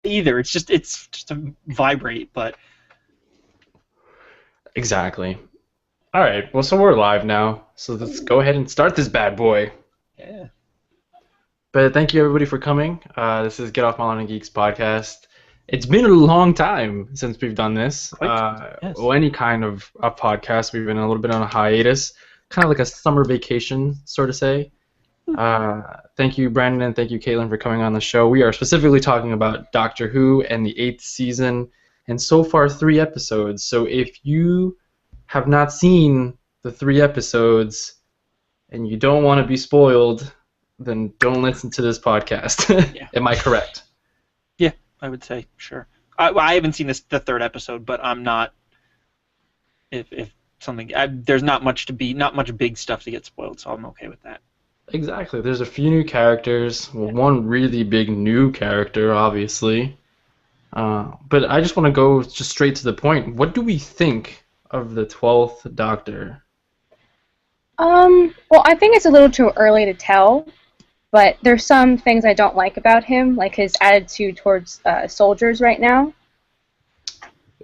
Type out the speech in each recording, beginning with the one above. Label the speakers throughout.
Speaker 1: either. It's just a vibrate, but
Speaker 2: Exactly. All right. Well, so we're live now. So let's go ahead and start this bad boy.
Speaker 1: yeah.
Speaker 2: But thank you everybody for coming. This is Get Off My Lawn and Geeks podcast. It's been a long time since we've done this.
Speaker 1: Quite yes.
Speaker 2: Well, any kind of a podcast. We've been a little bit on a hiatus, kind of like a summer vacation, sort of say. Thank you, Brandon, and thank you, Caitlin, for coming on the show. We are specifically talking about Doctor Who and the 8th season, and so far 3 episodes. So if you have not seen the 3 episodes and you don't want to be spoiled, then don't listen to this podcast.
Speaker 1: Yeah.
Speaker 2: Am I correct?
Speaker 1: Yeah, I would say sure. I haven't seen the third episode, but I'm not. If something there's not much big stuff to get spoiled, so I'm okay with that.
Speaker 2: Exactly. There's a few new characters. Well, one really big new character, obviously. But I just want to go just straight to the point. What do we think of the 12th Doctor?
Speaker 3: Well, I think it's a little too early to tell, but there's some things I don't like about him, like his attitude towards soldiers right now.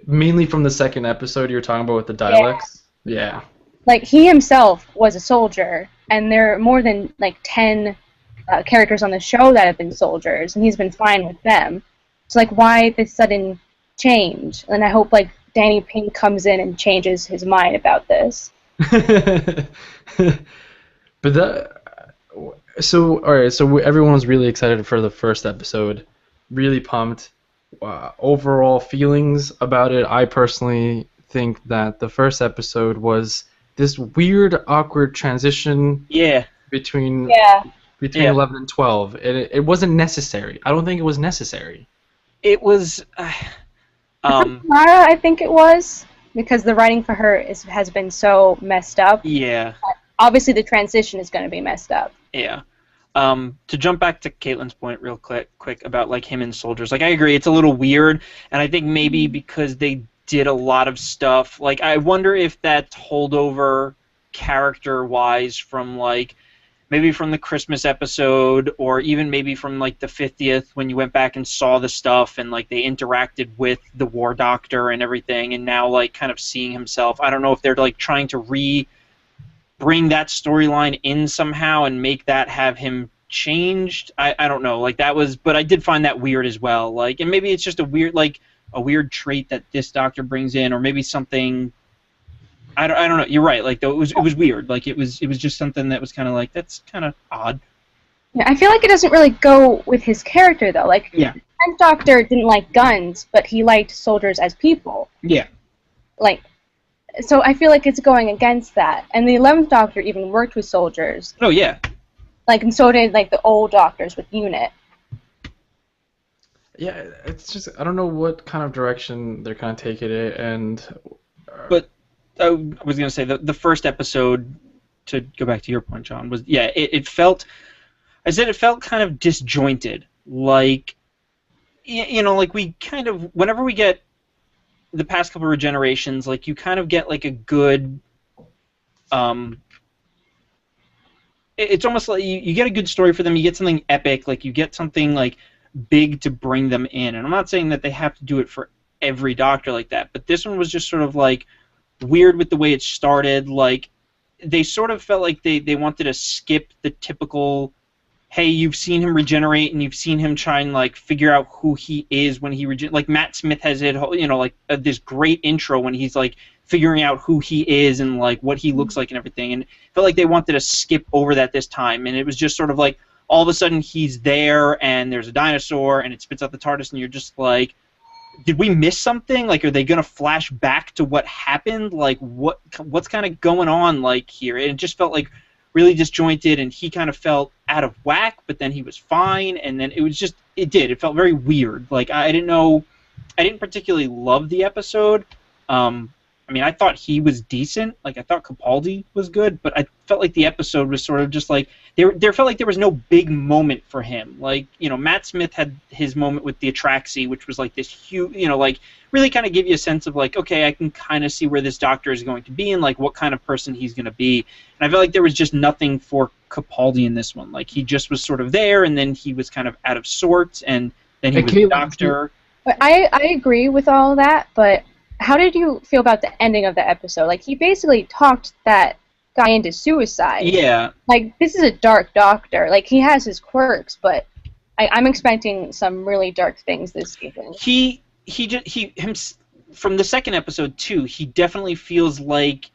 Speaker 2: Mainly from the second episode you were talking about with the dialects? Yeah.
Speaker 3: Like, he himself was a soldier, and there are more than, like, 10 characters on the show that have been soldiers, and he's been fine with them. So, like, why this sudden change? And I hope, like, Danny Pink comes in and changes his mind about this.
Speaker 2: But so everyone was really excited for the first episode, really pumped. Overall feelings about it, I personally think that the first episode was this weird, awkward transition between 11 and 12. It wasn't necessary. I don't think it was necessary.
Speaker 1: It was.
Speaker 3: Mara, I think it was, because the writing for her has been so messed up.
Speaker 1: Yeah.
Speaker 3: Obviously, the transition is going to be messed up.
Speaker 1: Yeah. To jump back to Caitlin's point real quick about like him and soldiers, like I agree, it's a little weird, and I think maybe because they did a lot of stuff, like I wonder if that's holdover character-wise from like maybe from the Christmas episode, or even maybe from like the 50th when you went back and saw the stuff and like they interacted with the War Doctor and everything, and now like kind of seeing himself. I don't know if they're like trying to bring that storyline in somehow and make that have him changed. I don't know. Like that was, but I did find that weird as well. Like, and maybe it's just a weird trait that this Doctor brings in, or maybe something. I don't know. You're right. Like though it was weird. Like it was just something that was kind of like, that's kind of odd.
Speaker 3: Yeah, I feel like it doesn't really go with his character though. Like the 10th Doctor didn't like guns, but he liked soldiers as people.
Speaker 1: Yeah.
Speaker 3: Like. So I feel like it's going against that. And the 11th Doctor even worked with soldiers.
Speaker 1: Oh, yeah.
Speaker 3: Like, and so did, like, the old Doctors with UNIT.
Speaker 2: Yeah, it's just, I don't know what kind of direction they're kind of taking it, and...
Speaker 1: But I was going to say, the first episode, to go back to your point, John, was, it felt... I said it felt kind of disjointed. Like, you know, like we kind of... Whenever we get the past couple of regenerations, like you kind of get like a good, it's almost like you get a good story for them. You get something epic, like you get something like big to bring them in. And I'm not saying that they have to do it for every Doctor like that, but this one was just sort of like weird with the way it started. Like they sort of felt like they wanted to skip the typical, hey, you've seen him regenerate and you've seen him try and like figure out who he is when he like Matt Smith has it, you know, like this great intro when he's like figuring out who he is and like what he looks like and everything, and it felt like they wanted to skip over that this time, and it was just sort of like all of a sudden he's there and there's a dinosaur and it spits out the TARDIS and you're just like, did we miss something? Like, are they gonna flash back to what happened? Like, what's kind of going on like here? And it just felt like really disjointed, and he kind of felt out of whack, but then he was fine, and then it felt very weird. Like, I didn't particularly love the episode. I mean, I thought he was decent. Like, I thought Capaldi was good, but I felt like the episode was sort of just like, there felt like there was no big moment for him. Like, you know, Matt Smith had his moment with the Atraxi, which was like this huge, you know, like, really kind of give you a sense of like, okay, I can kind of see where this Doctor is going to be and like what kind of person he's going to be. And I felt like there was just nothing for Capaldi in this one. Like, he just was sort of there, and then he was kind of out of sorts, and Then he
Speaker 2: And
Speaker 1: was a
Speaker 2: Caitlin,
Speaker 1: doctor.
Speaker 3: But I agree with all that, but how did you feel about the ending of the episode? Like, he basically talked that guy into suicide.
Speaker 1: Yeah,
Speaker 3: Like, this is a dark doctor. Like, he has his quirks, but I'm expecting some really dark things this season.
Speaker 1: from the second episode too. He definitely feels like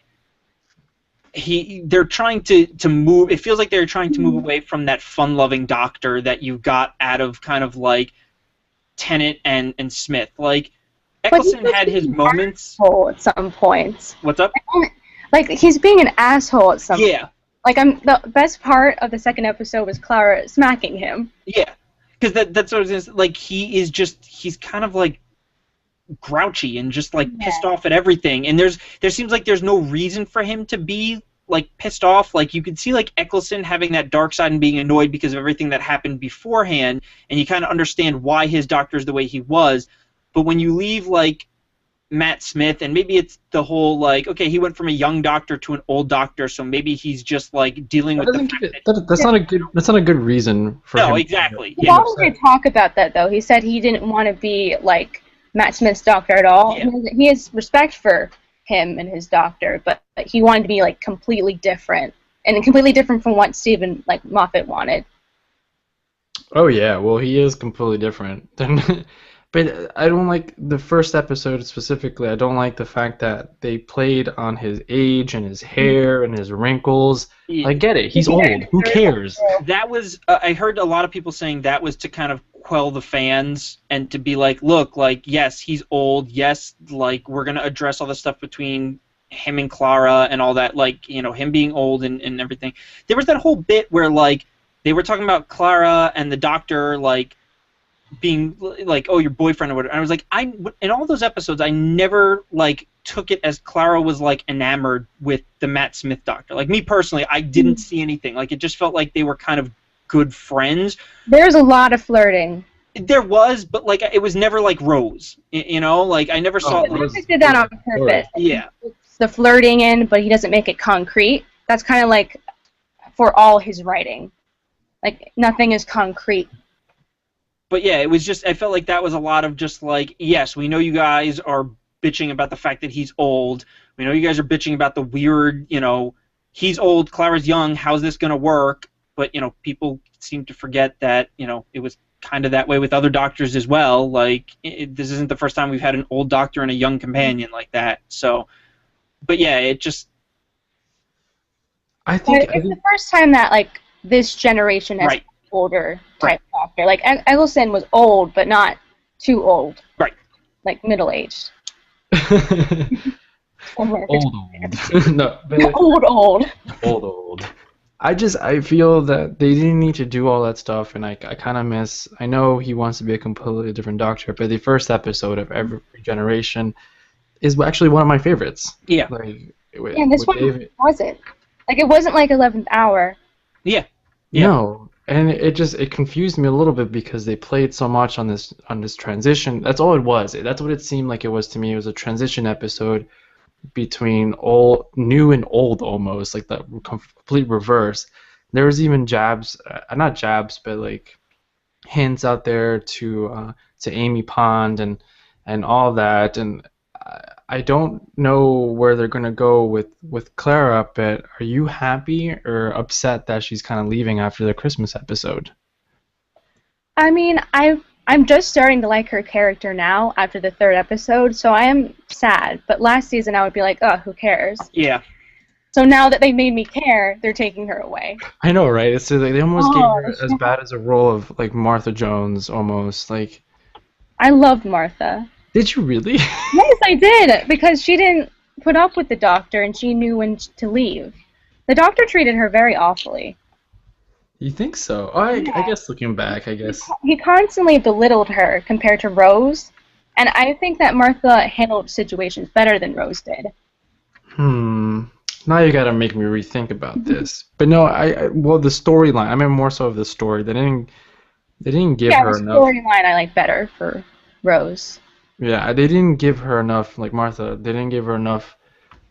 Speaker 1: they're trying to move. It feels like they're trying to move away from that fun-loving doctor that you got out of kind of like Tennant and Smith. Like Eccleston had his moments.
Speaker 3: At some points.
Speaker 1: What's up?
Speaker 3: Like, he's being an asshole at some.
Speaker 1: Yeah.
Speaker 3: Like, the best part of the second episode was Clara smacking him.
Speaker 1: Yeah, because that's what I was gonna say. Like he's kind of like grouchy and just like pissed off at everything. And there seems like there's no reason for him to be like pissed off. Like you could see like Eccleston having that dark side and being annoyed because of everything that happened beforehand, and you kind of understand why his doctor's the way he was. But when you leave like Matt Smith, and maybe it's the whole like, okay, he went from a young doctor to an old doctor, so maybe he's just like dealing with the fact
Speaker 2: that's not a good reason for him.
Speaker 1: No, exactly.
Speaker 3: He did talk about that though. He said he didn't want to be like Matt Smith's doctor at all.
Speaker 1: Yeah.
Speaker 3: He has respect for him and his doctor, but he wanted to be like completely different, and completely different from what Stephen like Moffat wanted.
Speaker 2: Oh yeah, well he is completely different. But I don't like the first episode specifically. I don't like the fact that they played on his age and his hair and his wrinkles. I get it. He's old. Who cares?
Speaker 1: That was I heard a lot of people saying that was to kind of quell the fans and to be like, look, like, yes, he's old. Yes, like, we're going to address all the stuff between him and Clara and all that, like, you know, him being old and everything. There was that whole bit where, like, they were talking about Clara and the doctor, like, being like, oh, your boyfriend or whatever. And I was like, in all those episodes, I never like took it as Clara was like enamored with the Matt Smith doctor. Like me personally, I didn't see anything. Like it just felt like they were kind of good friends.
Speaker 3: There's a lot of flirting.
Speaker 1: There was, but like it was never like Rose. You know, like I never saw.
Speaker 3: Rose did that on purpose.
Speaker 1: Yeah.
Speaker 3: It's the flirting in, but he doesn't make it concrete. That's kind of like for all his writing. Like nothing is concrete.
Speaker 1: But yeah, it was just, I felt like that was a lot of just like, yes, we know you guys are bitching about the fact that he's old. We know you guys are bitching about the weird, you know, he's old, Clara's young, how's this going to work? But, you know, people seem to forget that, you know, it was kind of that way with other doctors as well. Like, this isn't the first time we've had an old doctor and a young companion like that. So, but yeah, it just...
Speaker 3: It's the first time that, like, this generation has older type doctor. Like Eccleston was old, but not too old.
Speaker 1: Right.
Speaker 3: Like middle-aged.
Speaker 2: Old. No. But old. I feel that they didn't need to do all that stuff, and I kind of miss. I know he wants to be a completely different doctor, but the first episode of every generation is actually one of my favorites.
Speaker 1: Yeah.
Speaker 3: Like, and this one wasn't. Like it wasn't like 11th Hour.
Speaker 1: Yeah.
Speaker 2: No, and it confused me a little bit because they played so much on this transition. That's all it was. That's what it seemed like it was to me. It was a transition episode between new and old almost, like the complete reverse. There was even not jabs, but like hints out there to Amy Pond and all that. And I don't know where they're gonna go with Clara, but are you happy or upset that she's kind of leaving after the Christmas episode?
Speaker 3: I mean, I'm just starting to like her character now after the third episode, so I am sad. But last season I would be like, oh, who cares?
Speaker 1: Yeah.
Speaker 3: So now that they made me care, they're taking her away.
Speaker 2: I know, right? It's like they almost gave her as bad as a role of like Martha Jones, almost like.
Speaker 3: I loved Martha.
Speaker 2: Did you really?
Speaker 3: Yes, I did, because she didn't put up with the doctor and she knew when to leave. The doctor treated her very awfully.
Speaker 2: You think so? I guess looking back, I guess.
Speaker 3: He constantly belittled her compared to Rose, and I think that Martha handled situations better than Rose did.
Speaker 2: Now you gotta make me rethink about this. But no, well, the storyline. I mean, more so of the story. They didn't give her enough.
Speaker 3: Yeah, the storyline I like better for Rose.
Speaker 2: Yeah, they didn't give her enough, like Martha, they didn't give her enough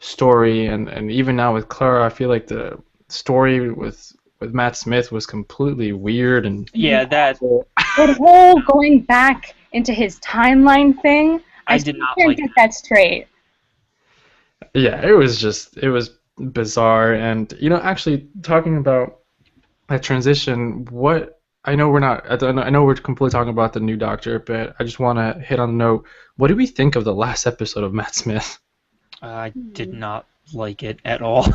Speaker 2: story, and even now with Clara, I feel like the story with with Matt Smith was completely weird and
Speaker 1: Yeah, that
Speaker 3: That whole going back into his timeline thing,
Speaker 1: I
Speaker 3: still
Speaker 1: did not
Speaker 3: can't
Speaker 1: like
Speaker 3: get that straight.
Speaker 2: yeah, it was bizarre. And actually talking about that transition, what I know we're not I know we're completely talking about the new Doctor, but I just want to hit on a note. What do we think of the last episode of Matt Smith?
Speaker 1: I did not like it at all.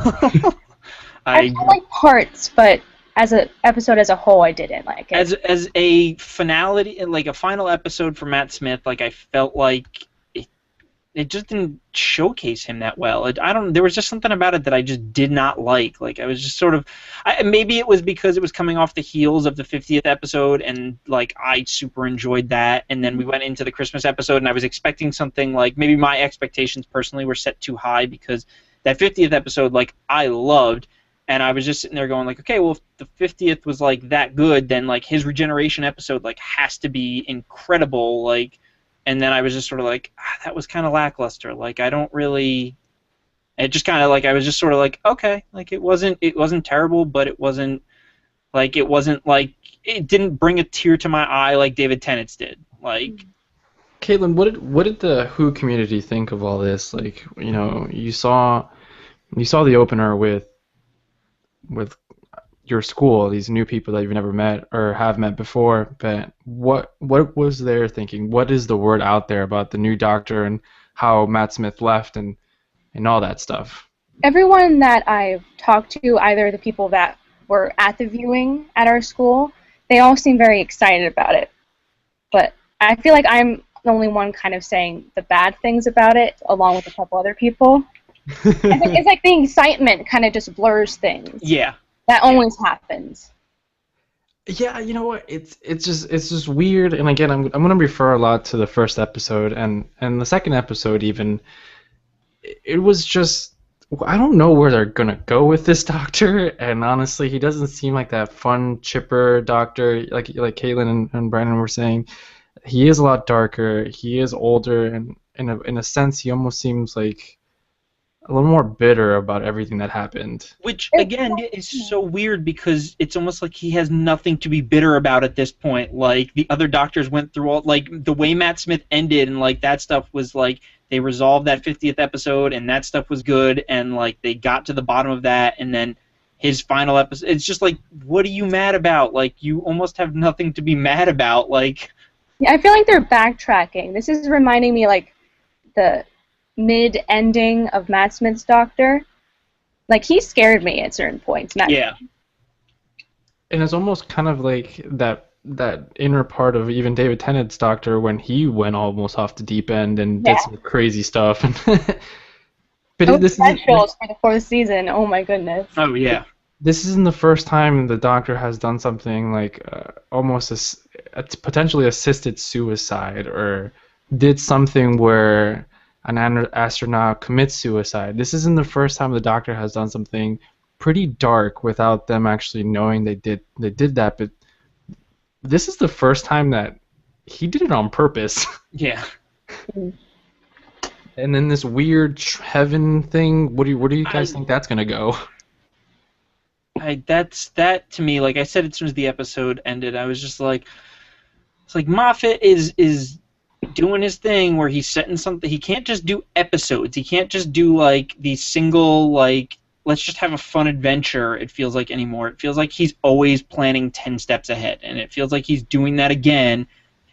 Speaker 3: I
Speaker 1: I
Speaker 3: like parts, but as an episode as a whole, I didn't like it.
Speaker 1: as a finality, like a final episode for Matt Smith, like I felt like it just didn't showcase him that well. I don't. There was just something about it that I just did not like. Like I was just sort of. Maybe it was because it was coming off the heels of the 50th episode, and like I super enjoyed that. And then we went into the Christmas episode, and I was expecting something like maybe my expectations personally were set too high because that 50th episode, like I loved, and I was just sitting there going like, okay, well if the 50th was like that good, then like his regeneration episode like has to be incredible, like. And then I was just sort of like, that was kind of lackluster. Like I don't really. It just kind of like I was just sort of like, okay, like it wasn't terrible, but it wasn't like it didn't bring a tear to my eye like David Tennant's did. Like,
Speaker 2: Caitlin, what did the Who community think of all this? Like, you saw the opener with your school, these new people that you've never met or have met before, but what was their thinking? What is the word out there about the new Doctor and how Matt Smith left and all that stuff?
Speaker 3: Everyone that I've talked to, either the people that were at the viewing at our school, they all seem very excited about it. But I feel like I'm the only one kind of saying the bad things about it, along with a couple other people. I think it's like the excitement kind of just blurs things.
Speaker 1: yeah.
Speaker 3: That always happens.
Speaker 2: Yeah, you know what? It's just weird. And again, I'm gonna refer a lot to the first episode and the second episode even. It was just I don't know where they're gonna go with this Doctor. And honestly, he doesn't seem like that fun, chipper Doctor like Caitlin and Brandon were saying. He is a lot darker. He is older, and in a sense, he almost seems like a little more bitter about everything that happened.
Speaker 1: Which again is so weird because it's almost like he has nothing to be bitter about at this point. Like the other Doctors went through all like the way Matt Smith ended and like that stuff was like they resolved that 50th episode and that stuff was good and like they got to the bottom of that and then his final episode. It's just like what are you mad about? Like you almost have nothing to be mad about. Like
Speaker 3: yeah, I feel like they're backtracking. This is reminding me like the mid-ending of Matt Smith's Doctor. Like, he scared me at certain points.
Speaker 1: Yeah.
Speaker 2: And it's almost kind of like that inner part of even David Tennant's Doctor when he went almost off the deep end and did some crazy stuff. But this
Speaker 3: specials for the 4th season. Oh my goodness.
Speaker 1: Oh yeah.
Speaker 2: This isn't the first time the Doctor has done something like almost a potentially assisted suicide or did something where an astronaut commits suicide. This isn't the first time the Doctor has done something pretty dark without them actually knowing they did that. But this is the first time that he did it on purpose.
Speaker 1: Yeah.
Speaker 2: And then this weird heaven thing. What do you guys think that's gonna go?
Speaker 1: That to me, like I said, as soon as the episode ended, I was just like, it's like Moffat is doing his thing where he's setting something. He can't just do episodes. He can't just do like these single like let's just have a fun adventure. It feels like anymore. It feels like he's always planning 10 steps ahead, and it feels like he's doing that again.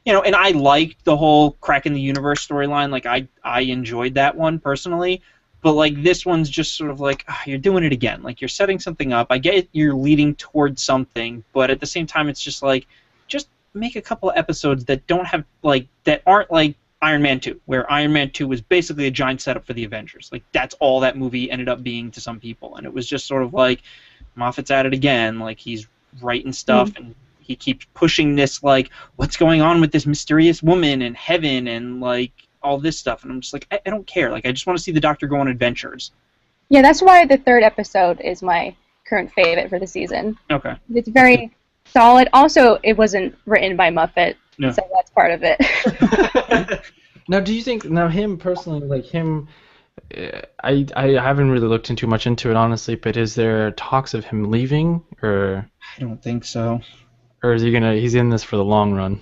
Speaker 1: And I liked the whole cracking the universe storyline. Like I enjoyed that one personally. But like this one's just sort of like you're doing it again. Like you're setting something up. I get you're leading towards something, but at the same time, it's just like just make a couple of episodes that don't have that aren't like Iron Man 2, where Iron Man 2 was basically a giant setup for the Avengers. Like that's all that movie ended up being to some people, and it was just sort of like Moffat's at it again. Like he's writing stuff and he keeps pushing this like what's going on with this mysterious woman and heaven and like all this stuff, and I'm just like I don't care. Like I just want to see the Doctor go on adventures.
Speaker 3: Yeah, that's why the 3rd episode is my current favorite for the season.
Speaker 1: Okay.
Speaker 3: It's very solid. Also, it wasn't written by Moffat, so that's part of it.
Speaker 2: Now, do you think him personally, like him I haven't really looked too much into it honestly, but is there talks of him leaving,
Speaker 1: I don't think so.
Speaker 2: or is he's in this for the long run?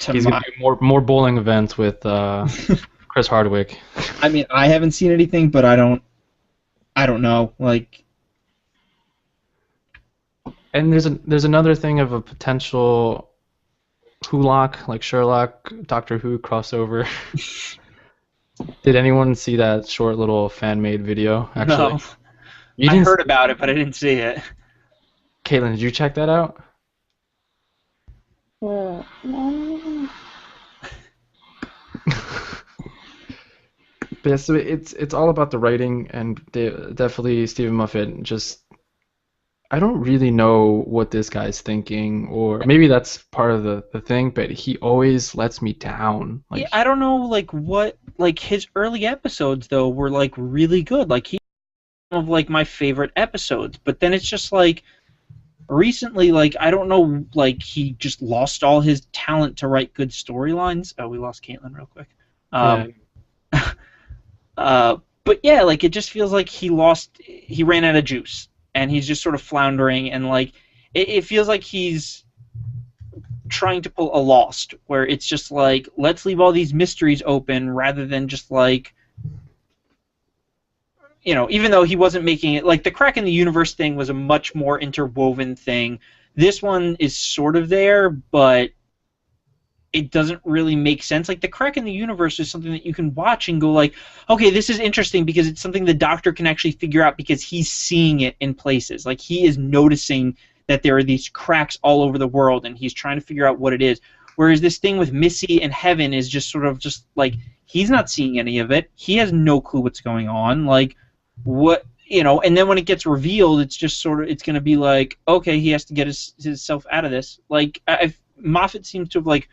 Speaker 1: To
Speaker 2: He's gonna
Speaker 1: my,
Speaker 2: do more bowling events with Chris Hardwick.
Speaker 1: I mean, I haven't seen anything, but I don't know. Like,
Speaker 2: And there's another thing of a potential Wholock, like Sherlock, Doctor Who crossover. Did anyone see that short little fan-made video? Actually,
Speaker 1: no.
Speaker 2: you
Speaker 1: I
Speaker 2: didn't.
Speaker 1: heard about it, but I didn't see it.
Speaker 2: Caitlin, did you check that out?
Speaker 3: No.
Speaker 2: But yeah, so it's all about the writing, and definitely Stephen Moffat just. I don't really know what this guy's thinking, or maybe that's part of the thing, but he always lets me down.
Speaker 1: Yeah,
Speaker 2: Like,
Speaker 1: I don't know, like what, like his early episodes though were like really good. Like he one of like my favorite episodes, but then it's just like recently, like I don't know, like he just lost all his talent to write good storylines. Oh, we lost Caitlin real quick.
Speaker 2: yeah,
Speaker 1: Um, but yeah, like it just feels like he ran out of juice, and he's just sort of floundering, and like it feels like he's trying to pull a Lost, where it's just like let's leave all these mysteries open rather than just like even though he wasn't making it like the crack in the universe thing was a much more interwoven thing. This one is sort of there, but it doesn't really make sense. Like the crack in the universe is something that you can watch and go like, okay, this is interesting because it's something the Doctor can actually figure out because he's seeing it in places. Like he is noticing that there are these cracks all over the world and he's trying to figure out what it is. Whereas this thing with Missy and Heaven is just sort of just like he's not seeing any of it. He has no clue what's going on. Like what and then when it gets revealed, it's just sort of it's going to be like, okay, he has to get himself out of this. Like Moffat seems to have like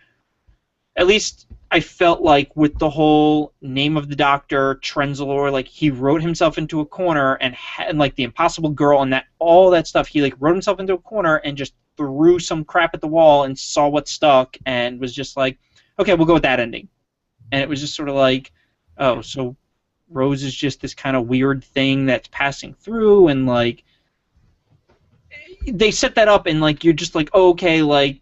Speaker 1: at least I felt like with the whole name of the Doctor, Trenzalore, like he wrote himself into a corner and like the Impossible Girl and that all that stuff. He like wrote himself into a corner and just threw some crap at the wall and saw what stuck and was just like, okay, we'll go with that ending. And it was just sort of like, oh, so Rose is just this kind of weird thing that's passing through and like they set that up and like you're just like, oh, okay, like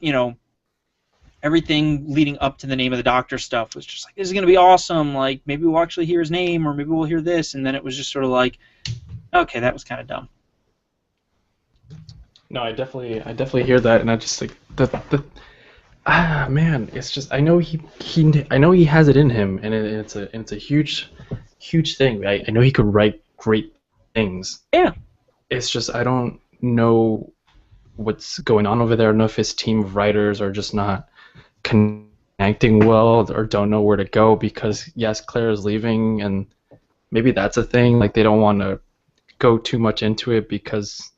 Speaker 1: everything leading up to the name of the Doctor stuff was just like, this is going to be awesome. Like, maybe we'll actually hear his name, or maybe we'll hear this. And then it was just sort of like, okay, that was kind of dumb.
Speaker 2: no, I definitely hear that, and I just like man, it's just I know he has it in him, and it's a huge thing. I know he could write great things.
Speaker 1: Yeah.
Speaker 2: It's just I don't know what's going on over there. I don't know if his team of writers are just not connecting well or don't know where to go because yes, Claire is leaving and maybe that's a thing. Like they don't want to go too much into it because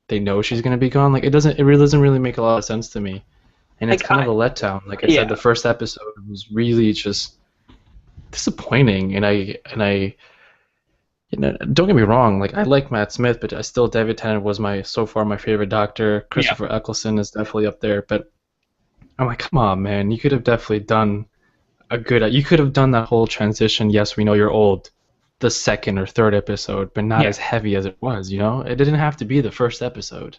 Speaker 2: they know she's going to be gone. Like it really doesn't really make a lot of sense to me, and it's kind of a letdown. Like I said, the first episode was really just disappointing, and I don't get me wrong. Like I like Matt Smith, but David Tennant was so far my favorite Doctor. Christopher Eccleston is definitely up there, but I'm like, come on, man, you could have definitely done you could have done that whole transition. Yes, we know you're old. The second or third episode, but not as heavy as it was. It didn't have to be the first episode.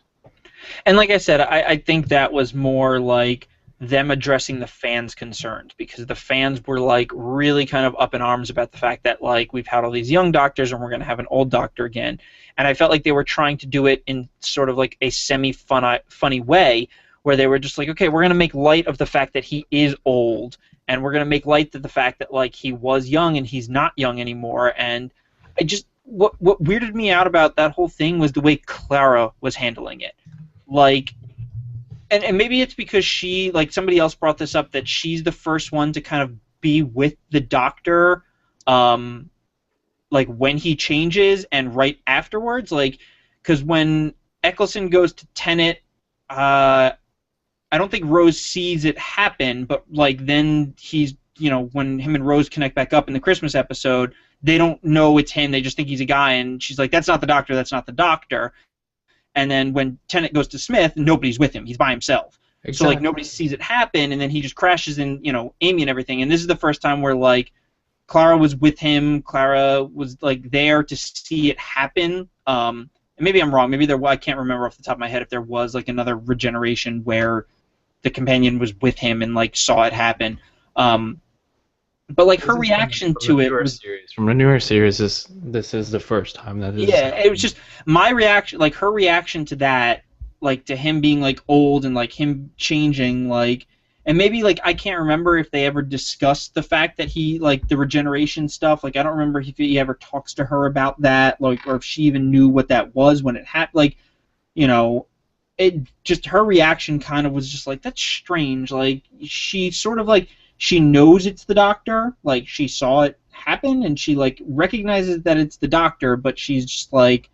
Speaker 1: And like I said, I think that was more like them addressing the fans' concerns because the fans were like really kind of up in arms about the fact that like we've had all these young Doctors and we're going to have an old Doctor again. And I felt like they were trying to do it in sort of like a funny way where they were just like, okay, we're going to make light of the fact that he is old and we're going to make light of the fact that like he was young and he's not young anymore. And I just what weirded me out about that whole thing was the way Clara was handling it. Like and maybe it's because she, like somebody else brought this up, that she's the first one to kind of be with the Doctor, like when he changes and right afterwards. Like, because when Eccleston goes to Tennant, I don't think Rose sees it happen, but like then he's, when him and Rose connect back up in the Christmas episode, they don't know it's him. They just think he's a guy, and she's like, that's not the Doctor, that's not the Doctor. And then when Tennant goes to Smith, nobody's with him. He's by himself. Exactly. So, like, nobody sees it happen, and then he just crashes in, Amy and everything. And this is the first time where, like, Clara was with him. Clara was like there to see it happen. And maybe I'm wrong. Maybe I can't remember off the top of my head if there was like another regeneration where the companion was with him and like saw it happen. But like her reaction to it was
Speaker 2: from the newer series. This is the first time that is.
Speaker 1: Yeah, it was just my reaction, like her reaction to that, like to him being like old and like him changing, like, and maybe like I can't remember if they ever discussed the fact that he like the regeneration stuff. Like I don't remember if he ever talks to her about that, like, or if she even knew what that was when it happened. Like, you know, it just her reaction kind of was just like that's strange. Like she sort of like. She knows it's the Doctor, like she saw it happen, and she like recognizes that it's the Doctor, but she's just like,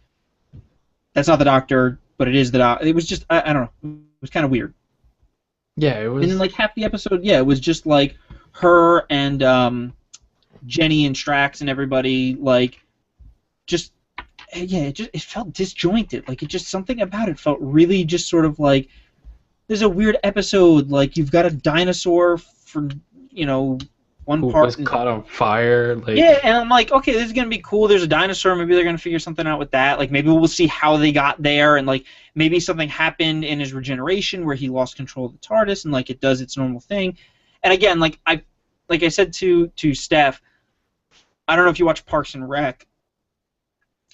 Speaker 1: that's not the Doctor, but it is the Doctor. It was just, I don't know, it was kind of weird.
Speaker 2: Yeah, it was.
Speaker 1: And then like half the episode, yeah, it was just like her and Jenny and Strax and everybody, like, just, yeah, it felt disjointed. Like it just something about it felt really just sort of like, there's a weird episode, like you've got a dinosaur from. You know, one
Speaker 2: who
Speaker 1: part
Speaker 2: was caught on fire. Like
Speaker 1: yeah, and I'm like, okay, this is gonna be cool. There's a dinosaur. Maybe they're gonna figure something out with that. Like maybe we'll see how they got there, and like maybe something happened in his regeneration where he lost control of the TARDIS, and like it does its normal thing. And again, like I said to Steph, I don't know if you watch Parks and Rec.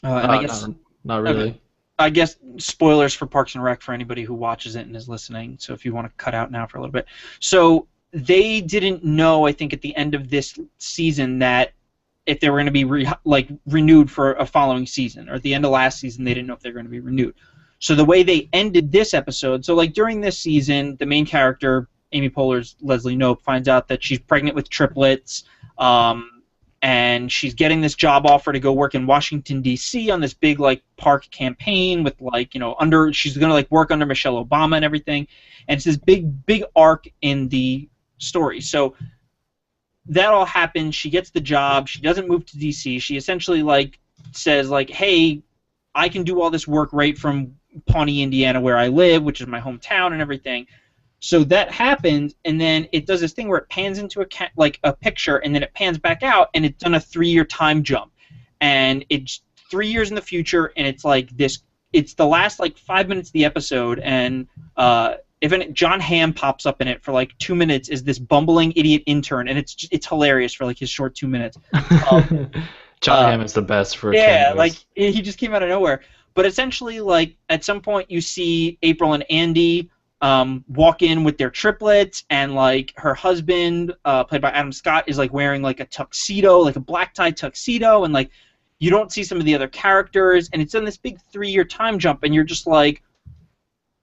Speaker 1: And I guess
Speaker 2: not really.
Speaker 1: Okay. I guess spoilers for Parks and Rec for anybody who watches it and is listening. So if you want to cut out now for a little bit, so. They didn't know, I think, at the end of this season that if they were going to be renewed for a following season, or at the end of last season, they didn't know if they were going to be renewed. So the way they ended this episode, so like during this season, the main character, Amy Poehler's Leslie Knope, finds out that she's pregnant with triplets, and she's getting this job offer to go work in Washington D.C. on this big like park campaign with like she's going to like work under Michelle Obama and everything, and it's this big arc in the story. So that all happens. She gets the job. She doesn't move to DC. She essentially like says like, "Hey, I can do all this work right from Pawnee, Indiana, where I live, which is my hometown and everything." So that happens, and then it does this thing where it pans into a picture, and then it pans back out, and it's done a 3-year time jump, and it's 3 years in the future, and it's like this. It's the last like 5 minutes of the episode, and John Hamm pops up in it for like 2 minutes as this bumbling idiot intern, and it's hilarious for like his short 2 minutes.
Speaker 2: John Hamm is the best for
Speaker 1: cameos. Like he just came out of nowhere. But essentially, like at some point, you see April and Andy walk in with their triplets, and like her husband, played by Adam Scott, is like wearing like a tuxedo, like a black tie tuxedo, and like you don't see some of the other characters, and it's in this big 3-year time jump, and you're just like.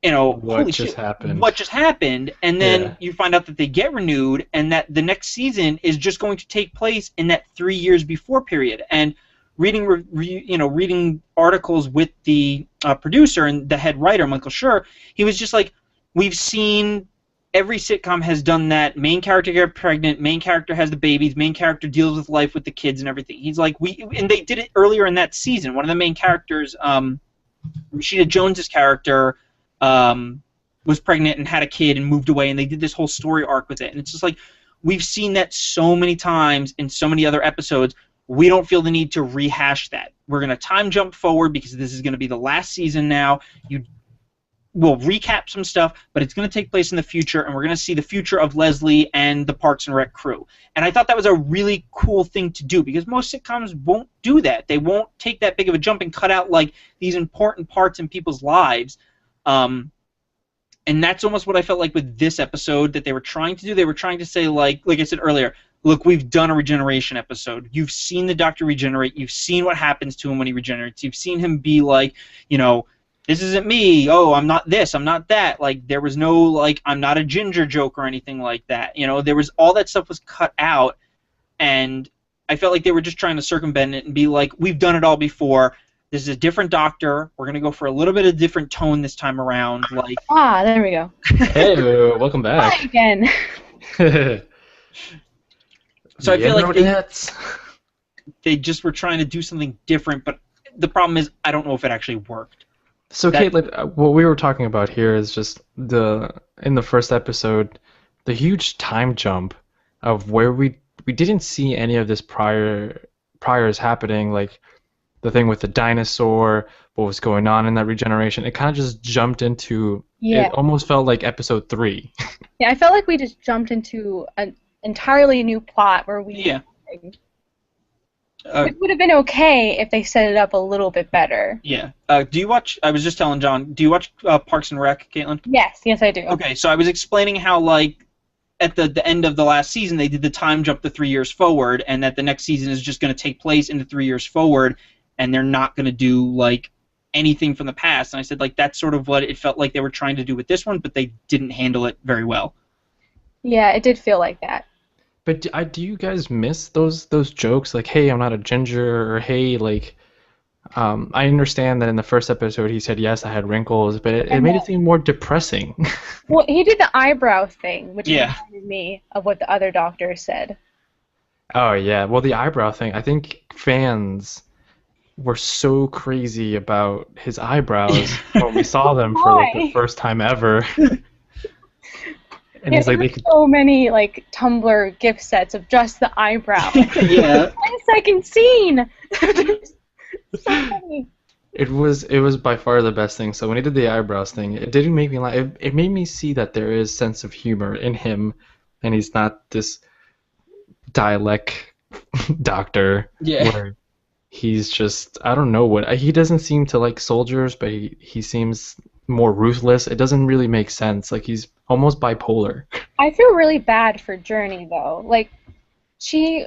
Speaker 2: What just happened?
Speaker 1: What just happened? And then you find out that they get renewed, and that the next season is just going to take place in that 3 years before period. And reading articles with the producer and the head writer, Michael Schur, he was just like, we've seen every sitcom has done that. Main character gets pregnant, main character has the babies, main character deals with life with the kids and everything. He's like, and they did it earlier in that season. One of the main characters, Rashida Jones's character. Was pregnant and had a kid and moved away, and they did this whole story arc with it. And it's just like, we've seen that so many times in so many other episodes. We don't feel the need to rehash that. We're going to time jump forward because this is going to be the last season now. We'll recap some stuff, but it's going to take place in the future, and we're going to see the future of Leslie and the Parks and Rec crew. And I thought that was a really cool thing to do, because most sitcoms won't do that. They won't take that big of a jump and cut out like these important parts in people's lives. And that's almost what I felt like with this episode that they were trying to do. They were trying to say, like I said earlier, look, we've done a regeneration episode. You've seen the Doctor regenerate. You've seen what happens to him when he regenerates. You've seen him be like, this isn't me. Oh, I'm not this. I'm not that. Like, there was no, like, I'm not a ginger joke or anything like that. There was all that stuff was cut out, and I felt like they were just trying to circumvent it and be like, we've done it all before. This is a different Doctor. We're going to go for a little bit of different tone this time around. Like,
Speaker 3: there we go.
Speaker 2: Hey, welcome back.
Speaker 3: Hi again.
Speaker 1: So I feel like they just were trying to do something different, but the problem is I don't know if it actually worked.
Speaker 2: So, Caitlin, what we were talking about here is just in the first episode, the huge time jump of where we we didn't see any of this priors happening, like the thing with the dinosaur, what was going on in that regeneration. It kind of just jumped into.
Speaker 3: Yeah.
Speaker 2: It almost felt like episode 3.
Speaker 3: Yeah, I felt like we just jumped into an entirely new plot where we.
Speaker 1: Yeah.
Speaker 3: It would have been okay if they set it up a little bit better.
Speaker 1: Yeah. Do you watch? I was just telling John. Do you watch Parks and Rec, Caitlin?
Speaker 3: Yes, I do.
Speaker 1: Okay, so I was explaining how like at the end of the last season they did the time jump to 3 years forward, and that the next season is just going to take place into 3 years forward, and they're not going to do like anything from the past. And I said like that's sort of what it felt like they were trying to do with this one, but they didn't handle it very well.
Speaker 3: Yeah, it did feel like that.
Speaker 2: But do you guys miss those jokes like, hey, I'm not a ginger, or hey, like, I understand that in the first episode he said yes, I had wrinkles, but it made it seem more depressing.
Speaker 3: Well, he did the eyebrow thing, which
Speaker 1: Yeah.
Speaker 3: reminded me of what the other doctor said.
Speaker 2: Oh yeah, well the eyebrow thing, I think fans were so crazy about his eyebrows when we saw them for like the
Speaker 3: Why?
Speaker 2: first time ever. And
Speaker 3: Yeah,
Speaker 2: he's like,
Speaker 3: there
Speaker 2: they
Speaker 3: were
Speaker 2: could.
Speaker 3: so many like Tumblr gift sets of just the eyebrow.
Speaker 1: Yeah.
Speaker 3: 10-second scene. So many.
Speaker 2: It was by far the best thing. So when he did the eyebrows thing, it didn't make me laugh. It made me see that there is sense of humor in him, and he's not this dialect doctor
Speaker 1: Yeah.
Speaker 2: where he's just, I don't know what, he doesn't seem to like soldiers, but he seems more ruthless. It doesn't really make sense. Like he's almost bipolar.
Speaker 3: I feel really bad for Journey though. Like she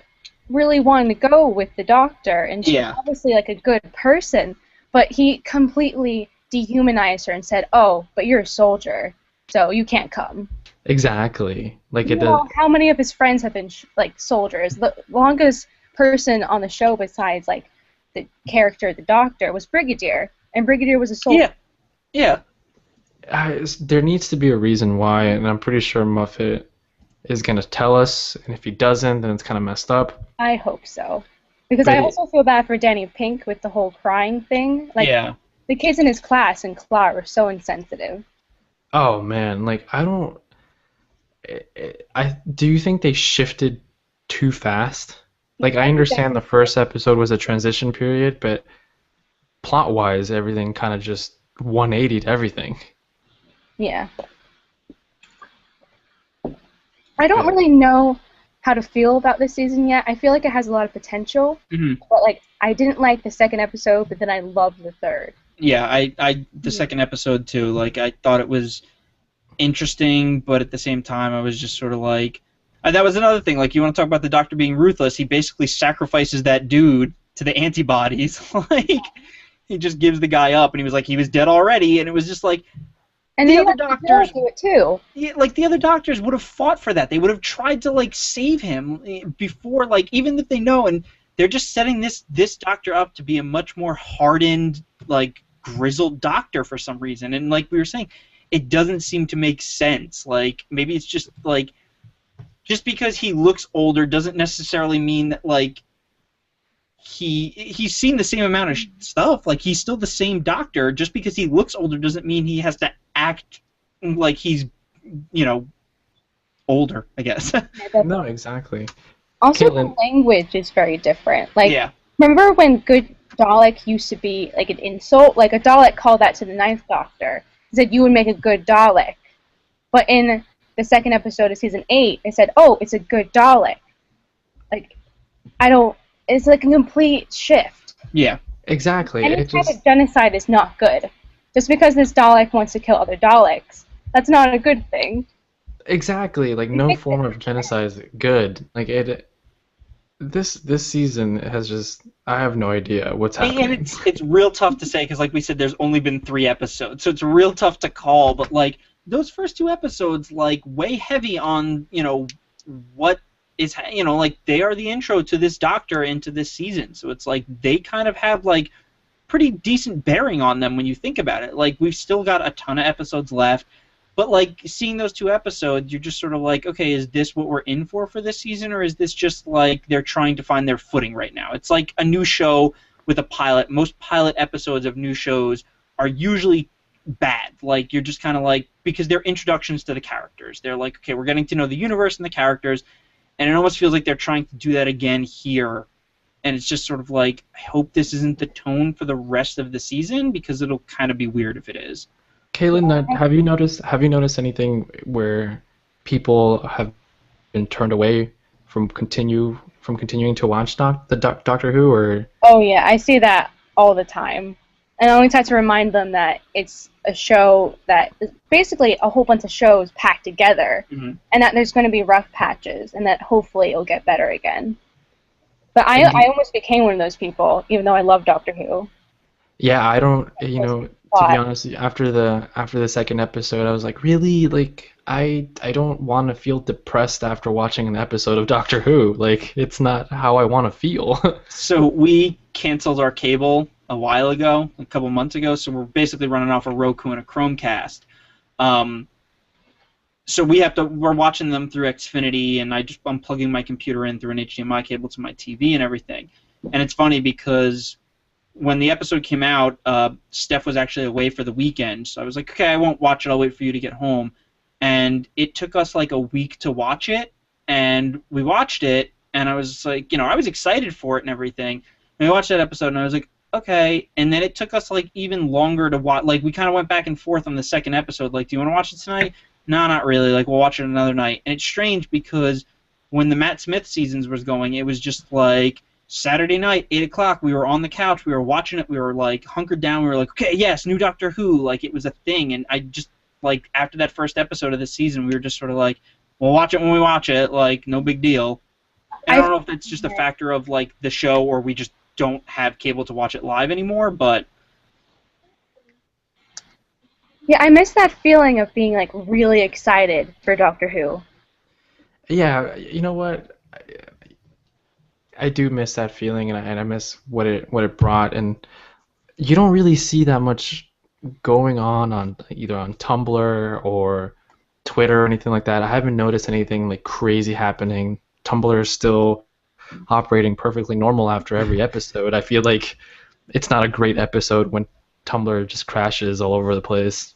Speaker 3: really wanted to go with the doctor, and she's
Speaker 1: Yeah.
Speaker 3: obviously like a good person, but he completely dehumanized her and said, "Oh, but you're a soldier, so you can't come."
Speaker 2: Exactly. Like
Speaker 3: You know, how many of his friends have been like soldiers? The longest person on the show besides like the character, the doctor, was Brigadier, and Brigadier was a soldier.
Speaker 1: Yeah.
Speaker 2: there needs to be a reason why, and I'm pretty sure Muffet is going to tell us, and if he doesn't, then it's kind of messed up.
Speaker 3: I hope so. Because
Speaker 2: But
Speaker 3: I also feel bad for Danny Pink with the whole crying thing. Like,
Speaker 1: Yeah.
Speaker 3: the kids in his class in Clark were so insensitive.
Speaker 2: Oh man, like I don't. Do you think they shifted too fast? Like I understand the first episode was a transition period, but plot-wise, everything kind of just 180'd everything.
Speaker 3: Yeah. I don't really know how to feel about this season yet. I feel like it has a lot of potential, but like I didn't like the second episode, but then I loved the third.
Speaker 1: Yeah, the second episode too. Like I thought it was interesting, but at the same time, I was just sort of like, that was another thing. Like you want to talk about the Doctor being ruthless? He basically sacrifices that dude to the antibodies. Like he just gives the guy up, and he was like, he was dead already, and it was just like.
Speaker 3: And
Speaker 1: The
Speaker 3: the
Speaker 1: other
Speaker 3: other
Speaker 1: doctors-
Speaker 3: do it too.
Speaker 1: Yeah, like the other doctors would have fought for that. They would have tried to like save him before, like even if they know, and they're just setting this doctor up to be a much more hardened, like grizzled doctor for some reason. And like we were saying, it doesn't seem to make sense. Like maybe it's just like just because he looks older doesn't necessarily mean that like he's seen the same amount of stuff. Like he's still the same doctor. Just because he looks older doesn't mean he has to act like he's, older, I guess.
Speaker 2: No, exactly.
Speaker 3: Also,
Speaker 2: Caitlin-
Speaker 3: the language is very different. Like,
Speaker 1: Yeah.
Speaker 3: remember when good Dalek used to be like an insult? Like a Dalek called that to the Ninth Doctor. He said, "You would make a good Dalek." But in the second episode of season 8, they said, "Oh, it's a good Dalek." Like, it's like a complete shift.
Speaker 1: Yeah.
Speaker 2: Exactly.
Speaker 3: Any
Speaker 2: It
Speaker 3: type
Speaker 2: just
Speaker 3: of genocide is not good. Just because this Dalek wants to kill other Daleks, that's not a good thing.
Speaker 2: exactly like no form of genocide is good. Like this season has just, I have no idea what's happening.
Speaker 1: And it's real tough to say because, like we said, there's only been 3 episodes, so it's real tough to call. But like those first 2 episodes, like way heavy on what is like they are the intro to this Doctor into this season. So it's like they kind of have like pretty decent bearing on them when you think about it. Like we've still got a ton of episodes left. But, like, seeing those 2 episodes, you're just sort of like, okay, is this what we're in for this season, or is this just, like, they're trying to find their footing right now? It's like a new show with a pilot. Most pilot episodes of new shows are usually bad. Like, you're just kind of like, because they're introductions to the characters. They're like, okay, we're getting to know the universe and the characters, And it almost feels like they're trying to do that again here. And it's just sort of like, I hope this isn't the tone for the rest of the season, because it'll kind of be weird if it is.
Speaker 2: Caitlin, have you noticed anything where people have been turned away from continuing to watch Doctor Who, or
Speaker 3: Oh yeah, I see that all the time. And I always have to remind them that it's a show that is basically a whole bunch of shows packed together,
Speaker 1: Mhm.
Speaker 3: and that there's going to be rough patches, and that hopefully it'll get better again. But I,
Speaker 2: and do,
Speaker 3: I almost became one of those people, even though I love Doctor Who.
Speaker 2: yeah, I don't, to be
Speaker 3: Plot.
Speaker 2: honest, after the second episode, I was like, really, like I don't want to feel depressed after watching an episode of Doctor Who. Like it's not how I want to feel.
Speaker 1: So we canceled our cable a while ago, a couple months ago, so we're basically running off a Roku and a Chromecast. Um, so we're watching them through Xfinity, and I'm plugging my computer in through an HDMI cable to my TV and everything. And it's funny because when the episode came out, Steph was actually away for the weekend, so I was like, okay, I won't watch it, I'll wait for you to get home. And it took us like a week to watch it, and we watched it, and I was like, I was excited for it and everything. And we watched that episode, and I was like, okay. And then it took us like even longer to watch. Like we kind of went back and forth on the second episode. Like, do you want to watch it tonight? No, not really. Like we'll watch it another night. And it's strange because when the Matt Smith seasons was going, it was just like Saturday night, 8 o'clock. We were on the couch. We were watching it. We were like hunkered down. We were like, okay, yes, new Doctor Who. Like it was a thing. And I just like after that first episode of the season, we were just sort of like, we'll watch it when we watch it. Like no big deal. And I don't know if that's just a factor of like the show, or we just don't have cable to watch it live anymore, but
Speaker 3: Yeah, I miss that feeling of being like really excited for Doctor Who.
Speaker 2: Yeah, you know what? I do miss that feeling, and I miss what it brought. And you don't really see that much going on either on Tumblr or Twitter or anything like that. I haven't noticed anything like crazy happening. Tumblr is still operating perfectly normal after every episode. I feel like it's not a great episode when Tumblr just crashes all over the place.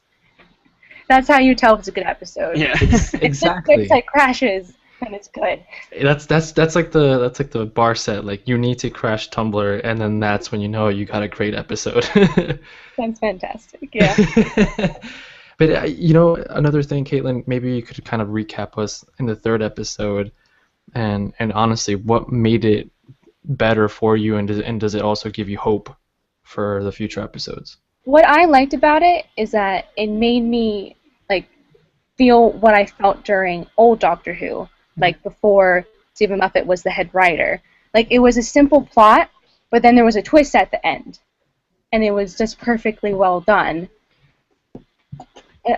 Speaker 3: That's how you tell if it's a good episode.
Speaker 1: yeah.
Speaker 2: Exactly.
Speaker 3: It's like crashes, and it's good.
Speaker 2: That's like the bar set. Like you need to crash Tumblr, and then that's when you know you got a great episode.
Speaker 3: Sounds fantastic. Yeah.
Speaker 2: But another thing, Caitlin, maybe you could kind of recap us in the third episode, and honestly, what made it better for you, and does it also give you hope for the future episodes?
Speaker 3: What I liked about it is that it made me like feel what I felt during old Doctor Who, like before Stephen Moffat was the head writer. Like it was a simple plot, but then there was a twist at the end, and it was just perfectly well done.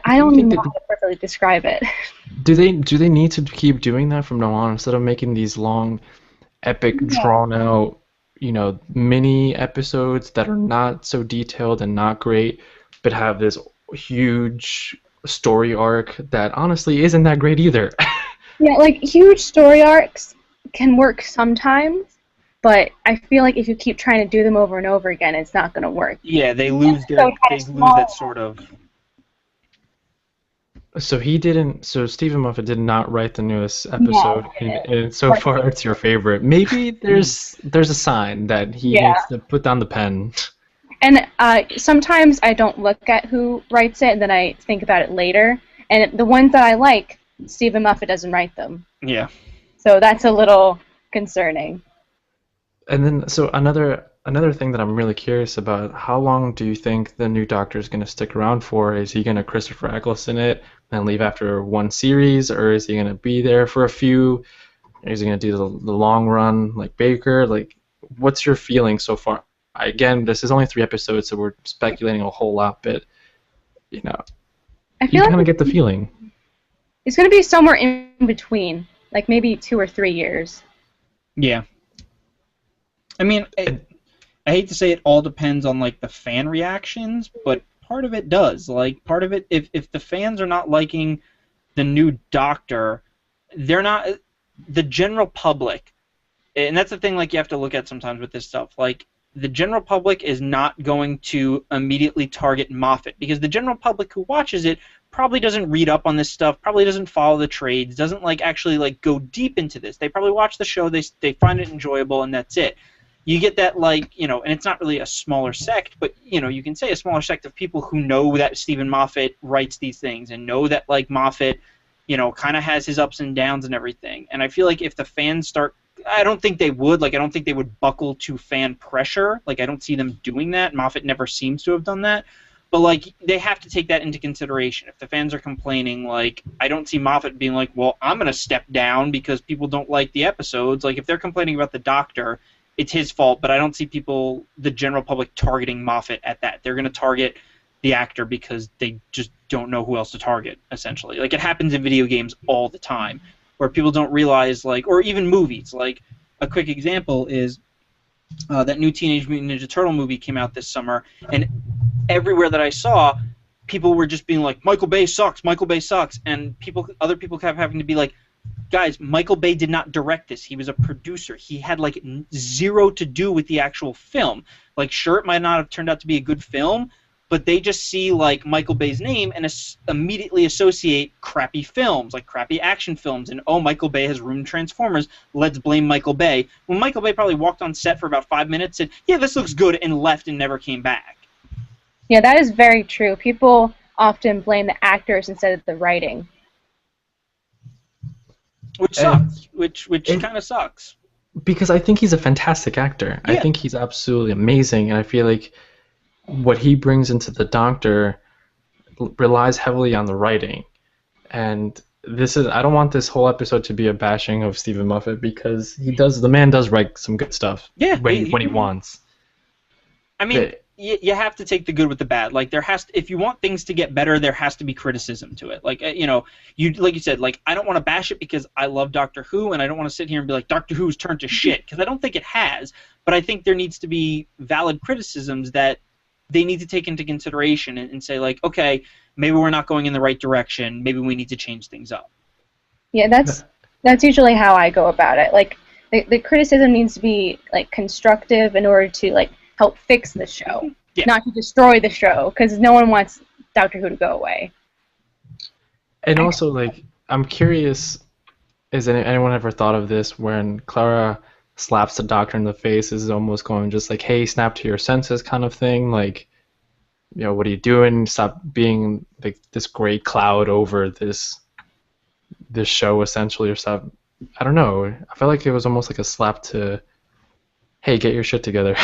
Speaker 3: I don't even know how to perfectly describe it.
Speaker 2: Do they need to keep doing that from now on, instead of making these long, epic, drawn out, mini episodes that are not so detailed and not great, but have this huge story arc that honestly isn't that great either?
Speaker 3: Yeah, like huge story arcs can work sometimes, but I feel like if you keep trying to do them over and over again, it's not going to work.
Speaker 1: Yeah, they lose that sort of.
Speaker 2: So Stephen Moffat did not write the newest episode, and so far it's your favorite. Maybe there's a sign that he needs to put down the pen.
Speaker 3: And sometimes I don't look at who writes it, and then I think about it later. And the ones that I like, Stephen Moffat doesn't write them.
Speaker 1: Yeah.
Speaker 3: So that's a little concerning.
Speaker 2: And then, so another thing that I'm really curious about, how long do you think the new Doctor is going to stick around for? Is he going to Christopher Eccleston it and leave after one series, or is he going to be there for a few? Or is he going to do the long run like Baker? Like, what's your feeling so far? Again, this is only 3 episodes, so we're speculating a whole lot, but
Speaker 3: I feel
Speaker 2: kind of get the feeling.
Speaker 3: It's going to be somewhere in between, like maybe 2 or 3 years.
Speaker 1: Yeah. I mean, I hate to say it all depends on like the fan reactions, but part of it does. Like part of it, if the fans are not liking the new Doctor, they're not the general public, and that's the thing. Like you have to look at sometimes with this stuff. Like the general public is not going to immediately target Moffat, because the general public who watches it probably doesn't read up on this stuff, probably doesn't follow the trades, doesn't actually go deep into this. They probably watch the show, they find it enjoyable, and that's it. You get that, and it's not really a smaller sect, but you can say a smaller sect of people who know that Stephen Moffat writes these things and know that Moffat kind of has his ups and downs and everything. And I feel like if the fans start, I don't think they would. I don't think they would buckle to fan pressure. I don't see them doing that. Moffat never seems to have done that. But, they have to take that into consideration. If the fans are complaining, I don't see Moffat being well, I'm going to step down because people don't like the episodes. If they're complaining about the Doctor, it's his fault, but I don't see people, the general public, targeting Moffat at that. They're going to target the actor because they just don't know who else to target, essentially. It happens in video games all the time, where people don't realize, or even movies. A quick example is that new Teenage Mutant Ninja Turtle movie came out this summer, and everywhere that I saw, people were just being Michael Bay sucks, Michael Bay sucks, and other people kept having to be guys, Michael Bay did not direct this. He was a producer. He had zero to do with the actual film. Sure, it might not have turned out to be a good film, but they just see Michael Bay's name and immediately associate crappy films, crappy action films, and Michael Bay has ruined Transformers. Let's blame Michael Bay. When Michael Bay probably walked on set for about 5 minutes, said, "Yeah, this looks good," and left and never came back.
Speaker 3: Yeah, that is very true. People often blame the actors instead of the writing.
Speaker 1: Which sucks. Which kind of sucks.
Speaker 2: Because I think he's a fantastic actor. Yeah. I think he's absolutely amazing, and I feel like what he brings into the Doctor relies heavily on the writing. And I don't want this whole episode to be a bashing of Stephen Moffat, because the man does write some good stuff.
Speaker 1: Yeah,
Speaker 2: when he wants.
Speaker 1: I mean, you have to take the good with the bad. If you want things to get better, there has to be criticism to it. You said, I don't want to bash it because I love Doctor Who, and I don't want to sit here and be Doctor Who's turned to shit, because I don't think it has. But I think there needs to be valid criticisms that they need to take into consideration and say, okay, maybe we're not going in the right direction. Maybe we need to change things up.
Speaker 3: Yeah, that's usually how I go about it. The criticism needs to be constructive in order to help fix the show, not to destroy the show, because no one wants Doctor Who to go away.
Speaker 2: And also, I'm curious, has anyone ever thought of this, when Clara slaps the Doctor in the face, is almost going just hey, snap to your senses kind of thing, what are you doing? Stop being this gray cloud over this show, essentially, or stop. I don't know. I felt like it was almost like a slap to, hey, get your shit together.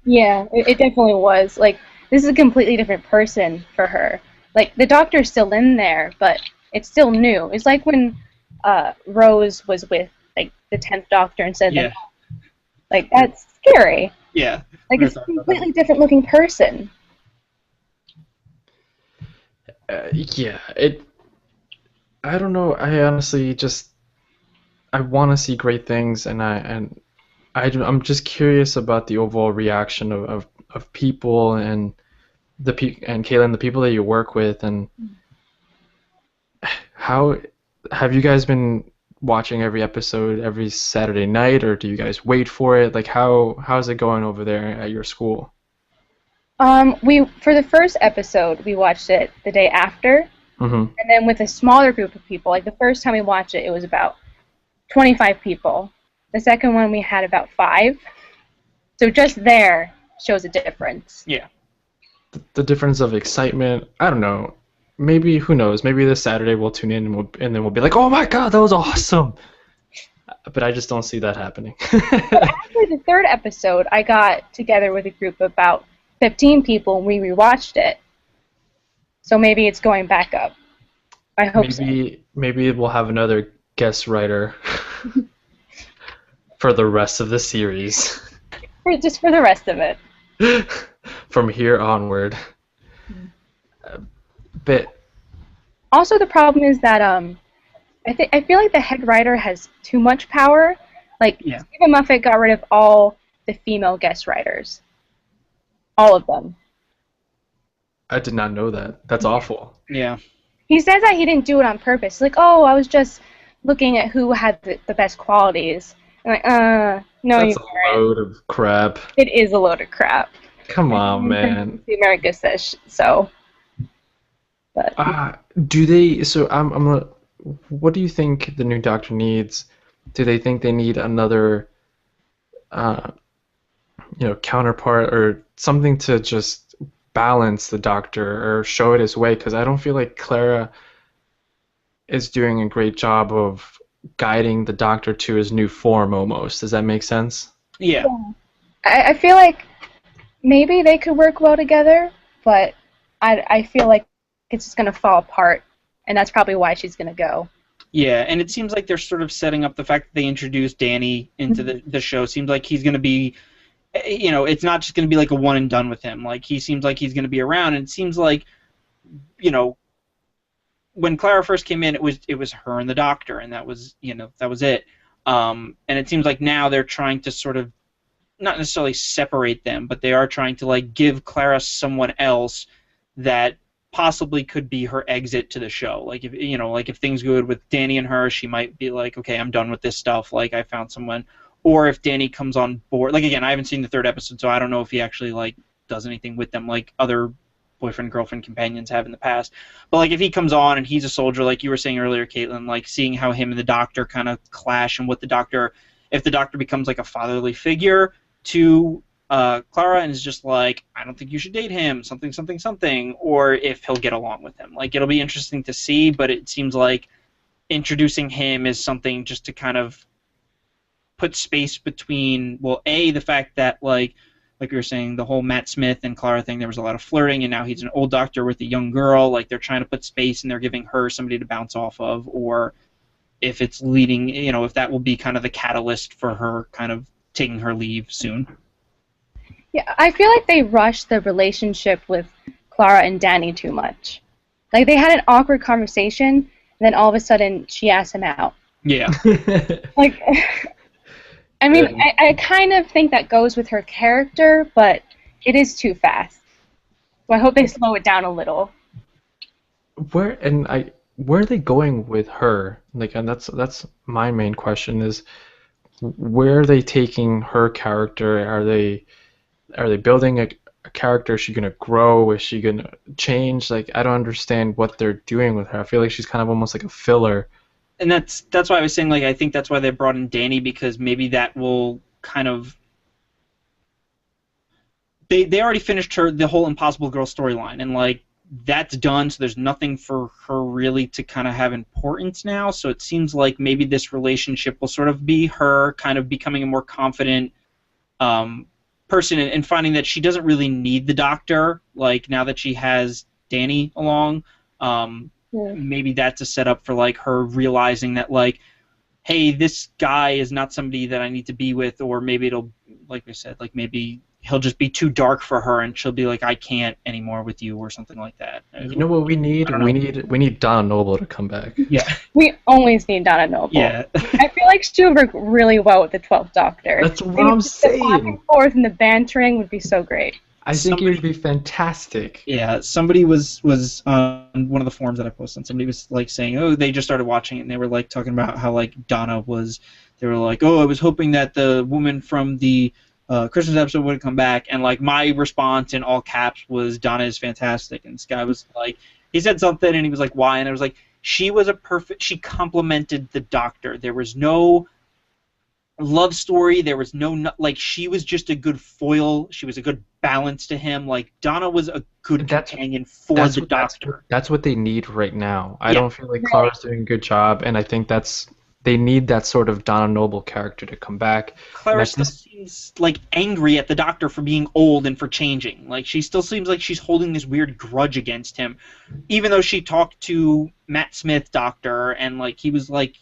Speaker 3: Yeah, it definitely was. This is a completely different person for her. The Doctor's still in there, but it's still new. It's like when Rose was with the 10th Doctor instead of that's scary.
Speaker 1: Yeah.
Speaker 3: It's a completely different looking person.
Speaker 2: Yeah, I don't know. I honestly I want to see great things, and I'm just curious about the overall reaction of people and Caitlin, the people that you work with, and how have you guys been watching every episode every Saturday night, or do you guys wait for it? How's it going over there at your school?
Speaker 3: For the first episode, we watched it the day after, and then with a smaller group of people. The first time we watched it, it was about 25 people. The second one, we had about 5. So just there shows a difference.
Speaker 1: Yeah.
Speaker 2: The difference of excitement, I don't know. Maybe, who knows, maybe this Saturday we'll tune in and then we'll be oh my god, that was awesome! But I just don't see that happening.
Speaker 3: But after the third episode, I got together with a group of about 15 people and we rewatched it. So maybe it's going back up. I hope so.
Speaker 2: Maybe we'll have another guest writer for the rest of the series.
Speaker 3: Just for the rest of it.
Speaker 2: From here onward. But
Speaker 3: also the problem is that I feel like the head writer has too much power. Stephen Moffat got rid of all the female guest writers. All of them.
Speaker 2: I did not know that. That's awful.
Speaker 1: Yeah.
Speaker 3: He says that he didn't do it on purpose. I was just looking at who had the best qualities. I'm No,
Speaker 2: That's
Speaker 3: you
Speaker 2: a
Speaker 3: aren't.
Speaker 2: load of crap.
Speaker 3: It is a load of crap.
Speaker 2: Come on, man.
Speaker 3: America says so. But
Speaker 2: Do they? So what do you think the new Doctor needs? Do they think they need another, uh, counterpart or something to just balance the Doctor or show it his way? Because I don't feel like Clara is doing a great job of guiding the Doctor to his new form. Almost. Does that make sense?
Speaker 1: Yeah.
Speaker 3: I feel like maybe they could work well together, but I feel like it's just gonna fall apart, and that's probably why she's gonna go.
Speaker 1: Yeah, and it seems like they're sort of setting up the fact that they introduced Danny into the show. Seems like he's going to be, it's not just going to be like a one and done with him. Like, he seems like he's going to be around, and it seems like, when Clara first came in, it was her and the Doctor, and that was it. And it seems like now they're trying to sort of not necessarily separate them, but they are trying to like give Clara someone else that possibly could be her exit to the show. Like if things go good with Danny and her, she might be like, okay, I'm done with this stuff. Like, I found someone. Or if Danny comes on board, like, again, I haven't seen the third episode, so I don't know if he actually like does anything with them like other boyfriend girlfriend companions have in the past. But like if he comes on and he's a soldier, like you were saying earlier, Caitlin, like seeing how him and the Doctor kind of clash and what if the Doctor becomes like a fatherly figure to Clara and is just like, I don't think you should date him, something, something, something, or if he'll get along with him. Like, it'll be interesting to see, but it seems like introducing him is something just to kind of put space between, well, the fact that, like we were saying, the whole Matt Smith and Clara thing, there was a lot of flirting, and now he's an old Doctor with a young girl. Like, they're trying to put space, and they're giving her somebody to bounce off of, or if it's leading, if that will be kind of the catalyst for her kind of taking her leave soon.
Speaker 3: Yeah, I feel like they rushed the relationship with Clara and Danny too much. Like, they had an awkward conversation, and then all of a sudden she asked him out.
Speaker 1: Yeah.
Speaker 3: Like, I mean, I kind of think that goes with her character, but it is too fast. So I hope they slow it down a little.
Speaker 2: Where are they going with her? Like, and that's my main question is, where are they taking her character? Are they building a character? Is she gonna grow? Is she gonna change? Like, I don't understand what they're doing with her. I feel like she's kind of almost like a filler.
Speaker 1: And that's why I was saying, like, I think that's why they brought in Danny, because maybe that will kind of... They already finished the whole Impossible Girl storyline, and, like, that's done, so there's nothing for her really to kind of have importance now, so it seems like maybe this relationship will sort of be her kind of becoming a more confident person and finding that she doesn't really need the Doctor, like, now that she has Danny along. Maybe that's a setup for, like, her realizing that, like, hey, this guy is not somebody that I need to be with, or maybe it'll, like we said, like, maybe he'll just be too dark for her, and she'll be like, I can't anymore with you, or something like that.
Speaker 2: You know what we need? We need Donna Noble to come back.
Speaker 1: Yeah.
Speaker 3: We always need Donna Noble.
Speaker 1: Yeah.
Speaker 3: I feel like she would work really well with the 12th Doctor.
Speaker 2: That's what I'm saying.
Speaker 3: The back and forth and the bantering would be so great.
Speaker 2: I think it would be fantastic.
Speaker 1: Yeah, somebody was on one of the forums that I posted, and somebody was like saying, oh, they just started watching it, and they were like talking about how like Donna was, they were like, oh, I was hoping that the woman from the Christmas episode would come back, and like my response in all caps was, Donna is fantastic, and this guy was like, he said something, and he was like, why? And I was like, she complemented the Doctor. There was no love story, there was no, like, she was just a good foil, she was a good balance to him. Like, Donna was a good companion for the Doctor.
Speaker 2: That's what they need right now. I don't feel like Clara's doing a good job, and I think they need that sort of Donna Noble character to come back.
Speaker 1: Clara still seems like angry at the Doctor for being old and for changing. Like, she still seems like she's holding this weird grudge against him, even though she talked to Matt Smith Doctor and like he was like,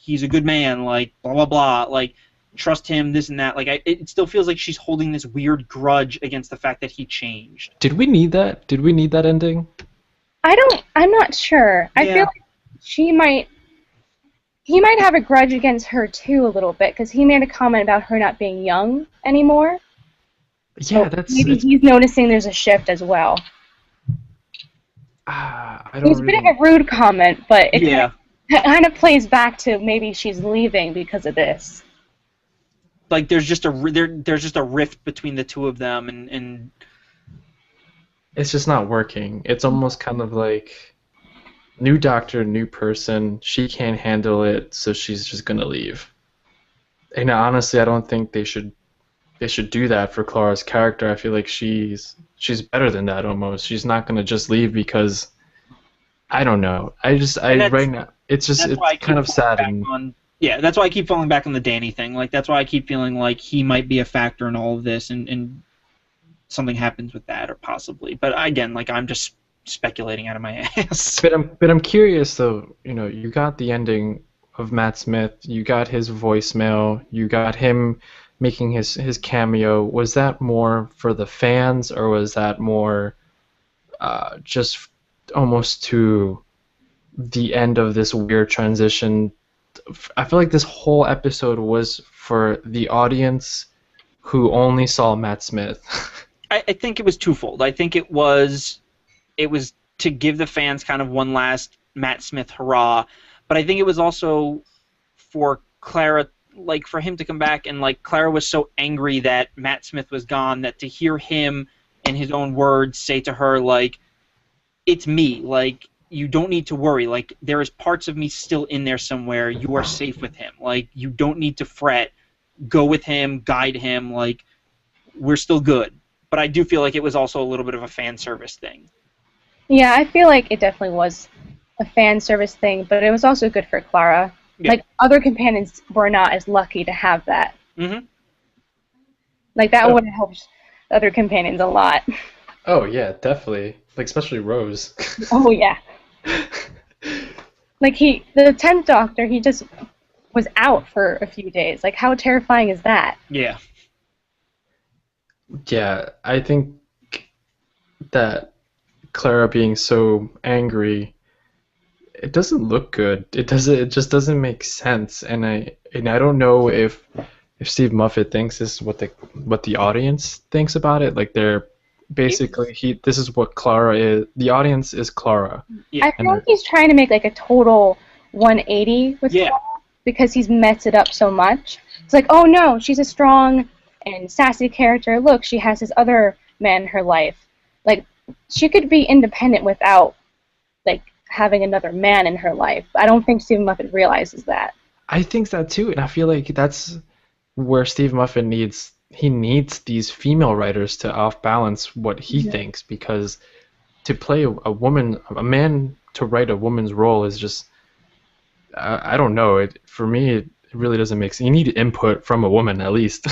Speaker 1: he's a good man, like blah blah blah, like trust him, this and that. Like, it still feels like she's holding this weird grudge against the fact that he changed.
Speaker 2: Did we need that? Did we need that ending?
Speaker 3: I'm not sure. I feel like he might have a grudge against her too a little bit, because he made a comment about her not being young anymore.
Speaker 2: Yeah,
Speaker 3: so maybe he's noticing there's a shift as well. It was a bit of a rude comment, but it kind of plays back to maybe she's leaving because of this.
Speaker 1: Like there's just there's just a rift between the two of them, and
Speaker 2: It's just not working. It's almost kind of like new doctor, new person. She can't handle it, so she's just gonna leave. And honestly, I don't think they should do that for Clara's character. I feel like she's better than that almost. She's not gonna just leave because I don't know. Right now it's kind of sad and
Speaker 1: yeah, that's why I keep falling back on the Danny thing. Like that's why I keep feeling like he might be a factor in all of this, and something happens with that, or possibly. But again, like I'm just speculating out of my ass.
Speaker 2: But I'm curious though. You got the ending of Matt Smith. You got his voicemail. You got him making his cameo. Was that more for the fans, or was that more just almost to the end of this weird transition? I feel like this whole episode was for the audience who only saw Matt Smith.
Speaker 1: I think it was twofold. I think it was to give the fans kind of one last Matt Smith hurrah, but I think it was also for Clara, like for him to come back, and like Clara was so angry that Matt Smith was gone that to hear him in his own words say to her like, it's me, like you don't need to worry, like there is parts of me still in there somewhere, you are safe with him, like you don't need to fret, go with him, guide him, like we're still good. But I do feel like it was also a little bit of a fan service thing.
Speaker 3: Yeah, I feel like it definitely was a fan service thing, but it was also good for Clara.
Speaker 1: Yeah.
Speaker 3: Like, other companions were not as lucky to have that.
Speaker 1: Mm-hmm.
Speaker 3: Like, that would have helped other companions a lot.
Speaker 2: Oh yeah, definitely. Like especially Rose.
Speaker 3: Oh, yeah. Like, the 10th Doctor, he just was out for a few days. Like, how terrifying is that?
Speaker 1: Yeah.
Speaker 2: Yeah, I think that Clara being so angry, it doesn't look good. It just doesn't make sense. And I don't know if Steve Moffat thinks this is what the audience thinks about it. Like they're basically this is what Clara is. The audience is Clara.
Speaker 1: Yeah.
Speaker 3: I feel like he's trying to make like a total 180 with Clara because he's messed it up so much. It's like, oh no, she's a strong and sassy character. Look, she has this other man in her life. Like, she could be independent without, like, having another man in her life. I don't think Stephen Moffat realizes that.
Speaker 2: I think that too, and I feel like that's where Steve Moffat needs these female writers to off-balance what he thinks, because to play a man to write a woman's role is just, I don't know. For me, it really doesn't make sense. You need input from a woman at least.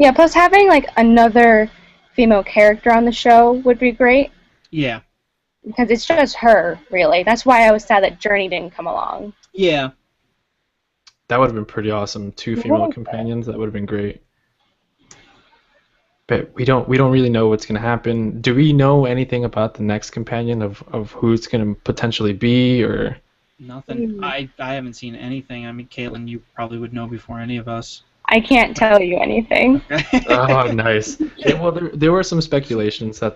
Speaker 3: Yeah, plus having, like, another female character on the show would be great.
Speaker 1: Yeah.
Speaker 3: Because it's just her, really. That's why I was sad that Journey didn't come along.
Speaker 1: Yeah.
Speaker 2: That would have been pretty awesome. 2 female companions, that would have been great. But we don't really know what's going to happen. Do we know anything about the next companion of who it's going to potentially be, or?
Speaker 1: Nothing. I haven't seen anything. I mean, Caitlin, you probably would know before any of us.
Speaker 3: I can't tell you anything.
Speaker 2: Oh, nice. Yeah, well, there were some speculations that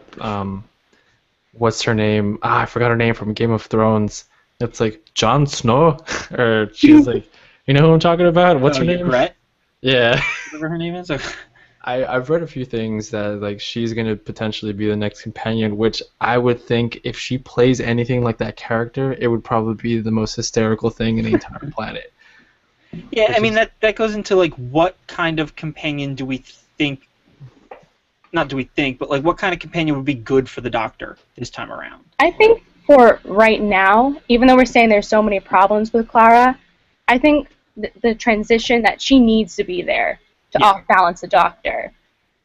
Speaker 2: what's her name? I forgot her name from Game of Thrones. It's like Jon Snow, or she's like, you know who I'm talking about? What's her name?
Speaker 1: Brett?
Speaker 2: Yeah.
Speaker 1: Whatever her name is.
Speaker 2: I've read a few things that like she's gonna potentially be the next companion, which I would think if she plays anything like that character, it would probably be the most hysterical thing in the entire planet.
Speaker 1: Yeah, I mean that goes into like what kind of companion do we think? Not do we think, but like what kind of companion would be good for the Doctor this time around?
Speaker 3: I think for right now, even though we're saying there's so many problems with Clara, I think the transition that she needs to be there to off-balance the Doctor.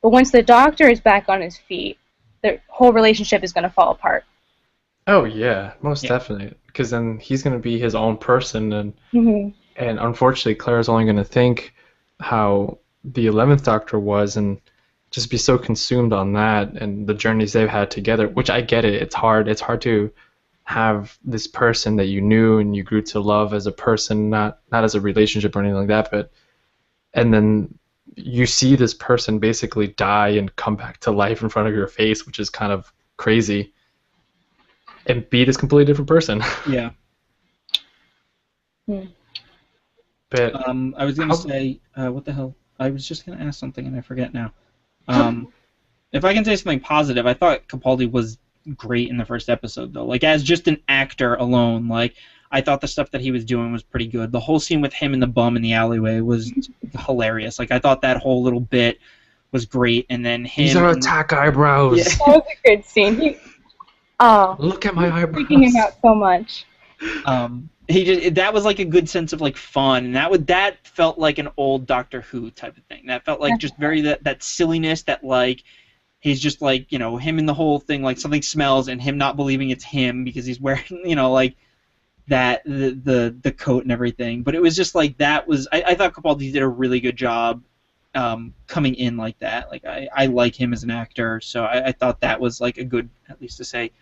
Speaker 3: But once the Doctor is back on his feet, the whole relationship is going to fall apart.
Speaker 2: Oh yeah, most definitely. Because then he's going to be his own person, and and unfortunately, Clara's only going to think how the 11th Doctor was, and just be so consumed on that and the journeys they've had together. Which I get it. It's hard. It's hard to have this person that you knew and you grew to love as a person, not as a relationship or anything like that, but and then you see this person basically die and come back to life in front of your face, which is kind of crazy. And be this completely different person.
Speaker 1: Yeah.
Speaker 2: But
Speaker 1: I was gonna say, what the hell? I was just gonna ask something and I forget now. Um, if I can say something positive, I thought Capaldi was great in the first episode, though. Like, as just an actor alone, like, I thought the stuff that he was doing was pretty good. The whole scene with him and the bum in the alleyway was hilarious. Like, I thought that whole little bit was great, and then him...
Speaker 2: These are attack eyebrows.
Speaker 1: Yeah.
Speaker 3: That was a good scene.
Speaker 2: Look at my eyebrows.
Speaker 3: Freaking him out so much.
Speaker 1: That was like a good sense of like fun, and that felt like an old Doctor Who type of thing. That felt like just very that silliness that like he's just like, you know, him and the whole thing, like something smells and him not believing it's him because he's wearing, you know, like that the coat and everything. But it was just like I thought Capaldi did a really good job coming in like that. Like I like him as an actor, so I thought that was like a good, at least to say.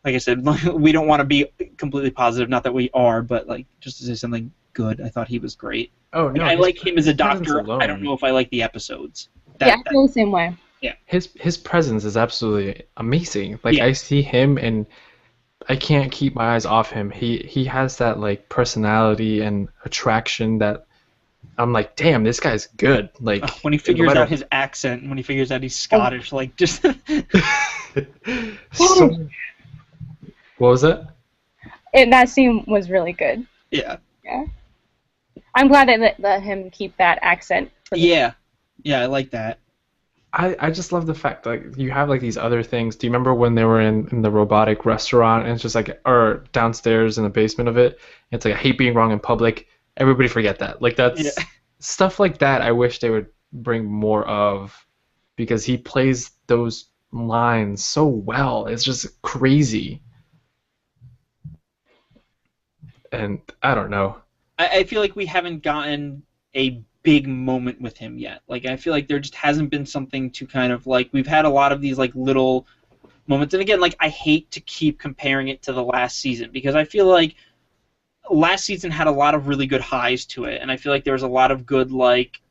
Speaker 1: Like I said, we don't want to be completely positive, not that we are, but like just to say something good, I thought he was great.
Speaker 2: Oh no,
Speaker 1: I like him as a doctor.
Speaker 2: alone.
Speaker 1: I don't know if I like the episodes.
Speaker 3: I feel the same way.
Speaker 1: Yeah.
Speaker 2: His presence is absolutely amazing. Like
Speaker 1: Yeah.
Speaker 2: I see him and I can't keep my eyes off him. He has that like personality and attraction that I'm like, damn, this guy's good. Like
Speaker 1: When he figures out his accent, when he figures out he's Scottish, like just.
Speaker 2: So, what was it?
Speaker 3: That scene was really good.
Speaker 1: Yeah.
Speaker 3: Yeah. I'm glad they let him keep that accent.
Speaker 1: Yeah, I like that.
Speaker 2: I just love the fact like you have like these other things. Do you remember when they were in the robotic restaurant and it's just like or downstairs in the basement of it? It's like I hate being wrong in public. Everybody forget that. Like that's stuff like that. I wish they would bring more of because he plays those lines so well. It's just crazy. And I don't know.
Speaker 1: I feel like we haven't gotten a big moment with him yet. Like I feel like there just hasn't been something to kind of like we've had a lot of these like little moments. And again, like I hate to keep comparing it to the last season because I feel like last season had a lot of really good highs to it, and I feel like there was a lot of good like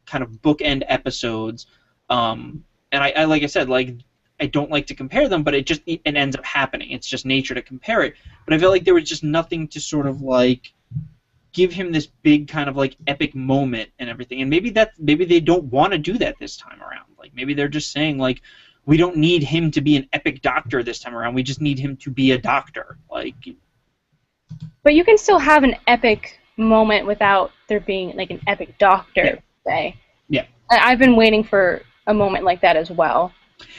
Speaker 1: kind of bookend episodes. And I like I said, like I don't like to compare them, but it ends up happening. It's just nature to compare it. But I feel like there was just nothing to sort of like give him this big kind of like epic moment and everything. And maybe they don't want to do that this time around. Like maybe they're just saying like we don't need him to be an epic doctor this time around. We just need him to be a doctor. Like
Speaker 3: But you can still have an epic moment without there being like an epic doctor, say.
Speaker 1: Yeah.
Speaker 3: I've been waiting for a moment like that as well.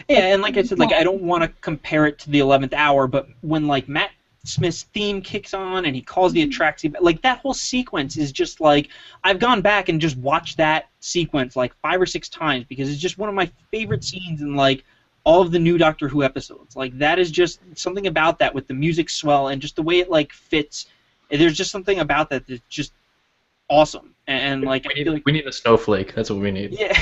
Speaker 1: Yeah, and like I said, like I don't want to compare it to the 11th hour, but when like Matt Smith's theme kicks on and he calls the Atraxi, like that whole sequence is just like I've gone back and just watched that sequence like 5 or 6 times because it's just one of my favorite scenes in like all of the new Doctor Who episodes. Like that is just something about that with the music swell and just the way it like fits. There's just something about that that's just awesome. And like
Speaker 2: we need a snowflake. That's what we need.
Speaker 1: Yeah.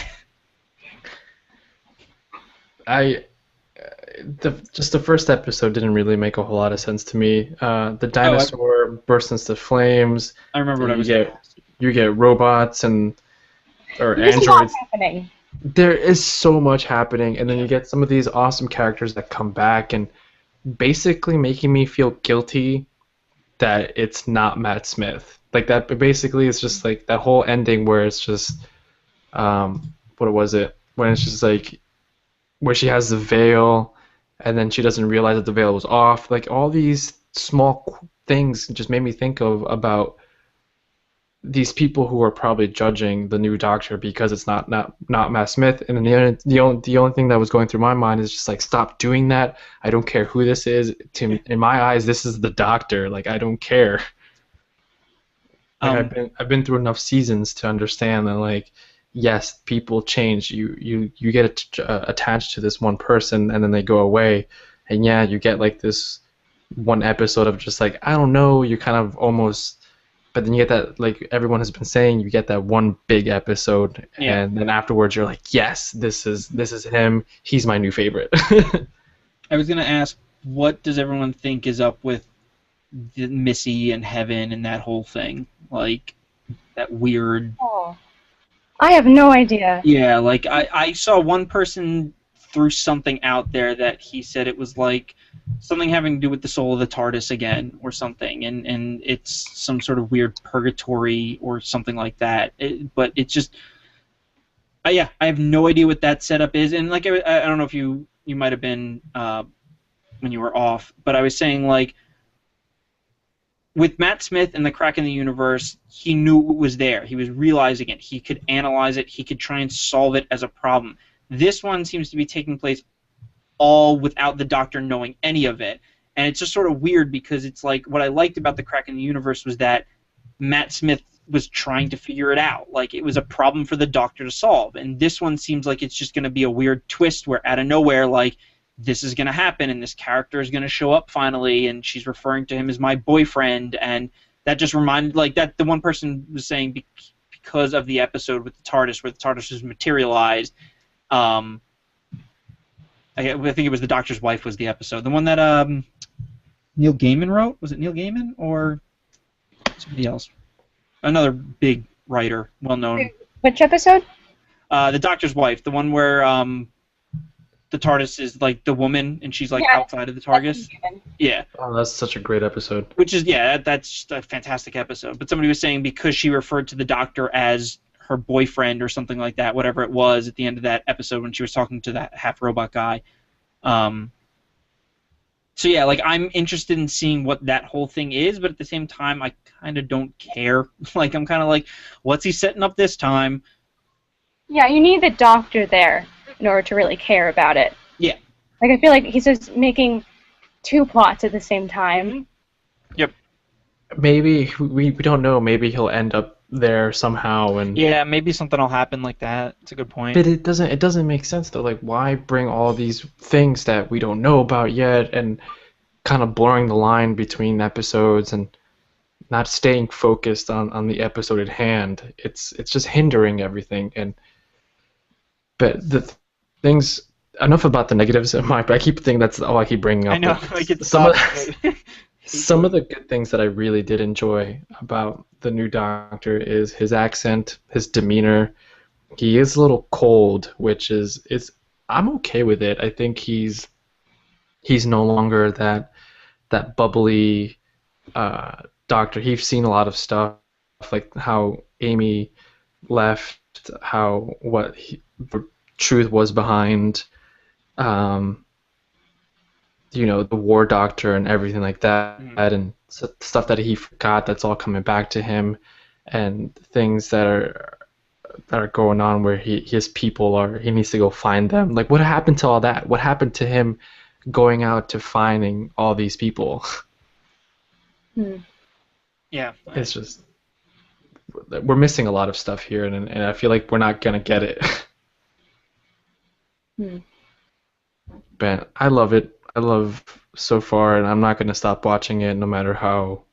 Speaker 2: Just the first episode didn't really make a whole lot of sense to me. The dinosaur bursts into flames.
Speaker 1: I remember what I was
Speaker 2: you get robots or
Speaker 3: There's
Speaker 2: androids.
Speaker 3: a lot happening.
Speaker 2: There is so much happening, and then you get some of these awesome characters that come back and basically making me feel guilty that it's not Matt Smith. Like that basically is just like that whole ending where it's just what was it? When it's just like where she has the veil and then she doesn't realize that the veil was off. Like all these small things just made me think about these people who are probably judging the new Doctor because it's not Matt Smith. And then the only thing that was going through my mind is just like, stop doing that. I don't care who this is. In my eyes, this is the Doctor. Like I don't care. Like, I've been through enough seasons to understand that like, yes, people change. You get attached to this one person and then they go away, and yeah, you get like this one episode of just like I don't know. You kind of almost. But then you get that, like everyone has been saying, you get that one big episode, and then afterwards you're like, yes, this is him. He's my new favorite.
Speaker 1: I was gonna ask, what does everyone think is up with Missy and Heaven and that whole thing? Like that weird.
Speaker 3: Oh, I have no idea.
Speaker 1: Yeah, like I saw one person threw something out there that he said it was like something having to do with the soul of the TARDIS again or something, and it's some sort of weird purgatory or something like that. But it's just Yeah, I have no idea what that setup is, and like I don't know if you might have been when you were off, but I was saying like with Matt Smith and the crack in the universe, he knew it was there. He was realizing it. He could analyze it. He could try and solve it as a problem. This one seems to be taking place all without the Doctor knowing any of it, and it's just sort of weird because it's like what I liked about the crack in the universe was that Matt Smith was trying to figure it out. Like it was a problem for the Doctor to solve. And this one seems like it's just going to be a weird twist where out of nowhere, like this is going to happen and this character is going to show up finally, and she's referring to him as my boyfriend, and that just reminded like that the one person was saying because of the episode with the TARDIS where the TARDIS was materialized. I think it was the Doctor's wife was the episode, the one that Neil Gaiman wrote. Was it Neil Gaiman or somebody else? Another big writer, well known.
Speaker 3: Which episode?
Speaker 1: The Doctor's wife, the one where the TARDIS is like the woman and she's like outside of the TARDIS. Yeah.
Speaker 2: Oh, that's such a great episode.
Speaker 1: Which is that's a fantastic episode. But somebody was saying because she referred to the Doctor as her boyfriend or something like that, whatever it was at the end of that episode when she was talking to that half robot guy. So yeah, like I'm interested in seeing what that whole thing is, but at the same time, I kind of don't care. Like I'm kind of like, what's he setting up this time?
Speaker 3: Yeah, you need the Doctor there in order to really care about it.
Speaker 1: Yeah.
Speaker 3: Like I feel like he's just making two plots at the same time.
Speaker 1: Yep.
Speaker 2: Maybe we don't know. Maybe he'll end up there somehow, and
Speaker 1: yeah, maybe something will happen like that. It's a good point.
Speaker 2: But it doesn't make sense though. Like, why bring all these things that we don't know about yet, and kind of blurring the line between episodes and not staying focused on the episode at hand. It's just hindering everything. But the things. Enough about the negatives of mine. But I keep thinking that's all I keep bringing up.
Speaker 1: I know. I get
Speaker 2: some of the good things that I really did enjoy about the new Doctor is his accent, his demeanor. He is a little cold, which is I'm okay with it. I think he's no longer that bubbly Doctor. He's seen a lot of stuff, like how Amy left, the truth was behind, the War Doctor and everything like that, and stuff that he forgot that's all coming back to him, and things that are going on where his people he needs to go find them. Like, what happened to all that? What happened to him going out to finding all these people?
Speaker 1: Yeah.
Speaker 2: It's just we're missing a lot of stuff here, and I feel like we're not gonna get it. But I love it. I love so far, and I'm not going to stop watching it no matter how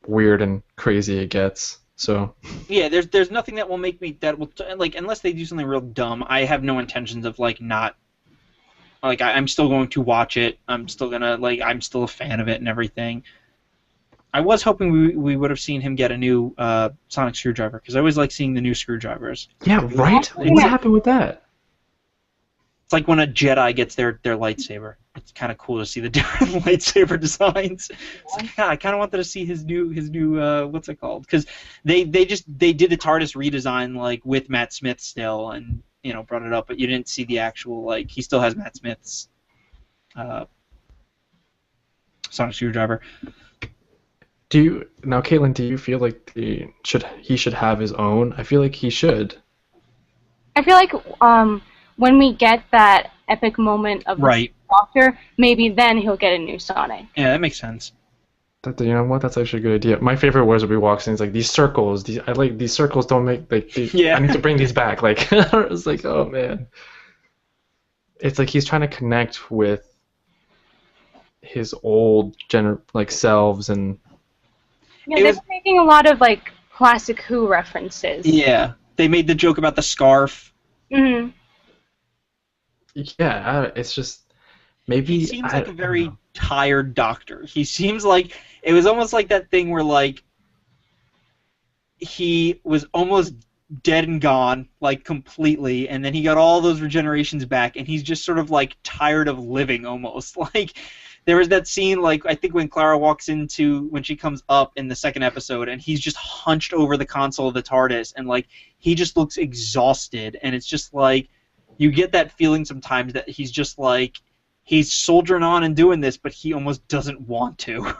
Speaker 2: weird and crazy it gets. So
Speaker 1: yeah, there's nothing that will make me like unless they do something real dumb. I have no intentions of not I'm still going to watch it. I'm still gonna I'm still a fan of it and everything. I was hoping we would have seen him get a new sonic screwdriver because I always like seeing the new screwdrivers.
Speaker 2: Yeah, right. What happened with that?
Speaker 1: It's like when a Jedi gets their lightsaber. It's kind of cool to see the different lightsaber designs. It's like, I kind of wanted to see his new what's it called? Because they did a TARDIS redesign with Matt Smith still, and brought it up, but you didn't see the actual he still has Matt Smith's sonic screwdriver.
Speaker 2: Caitlin, do you feel like he should have his own? I feel like he should.
Speaker 3: I feel like when we get that epic moment of the Doctor, maybe then he'll get a new Sonic.
Speaker 1: Yeah, that makes sense.
Speaker 2: You know what? That's actually a good idea. My favorite words when he walks in is these circles. These circles don't make I need to bring these back. It's like, oh man. It's like he's trying to connect with his old selves and.
Speaker 3: Yeah, they're making a lot of classic Who references.
Speaker 1: Yeah, they made the joke about the scarf.
Speaker 3: Mm-hmm.
Speaker 2: Yeah, it's just maybe
Speaker 1: he seems like a very tired Doctor. He seems like it was almost like that thing where he was almost dead and gone completely, and then he got all those regenerations back, and he's just sort of tired of living almost. there was that scene, like, I think when Clara walks into, when she comes up in the second episode, and he's just hunched over the console of the TARDIS, and, like, he just looks exhausted, and it's just, like, you get that feeling sometimes that he's just, like, he's soldiering on and doing this, but he almost doesn't want to.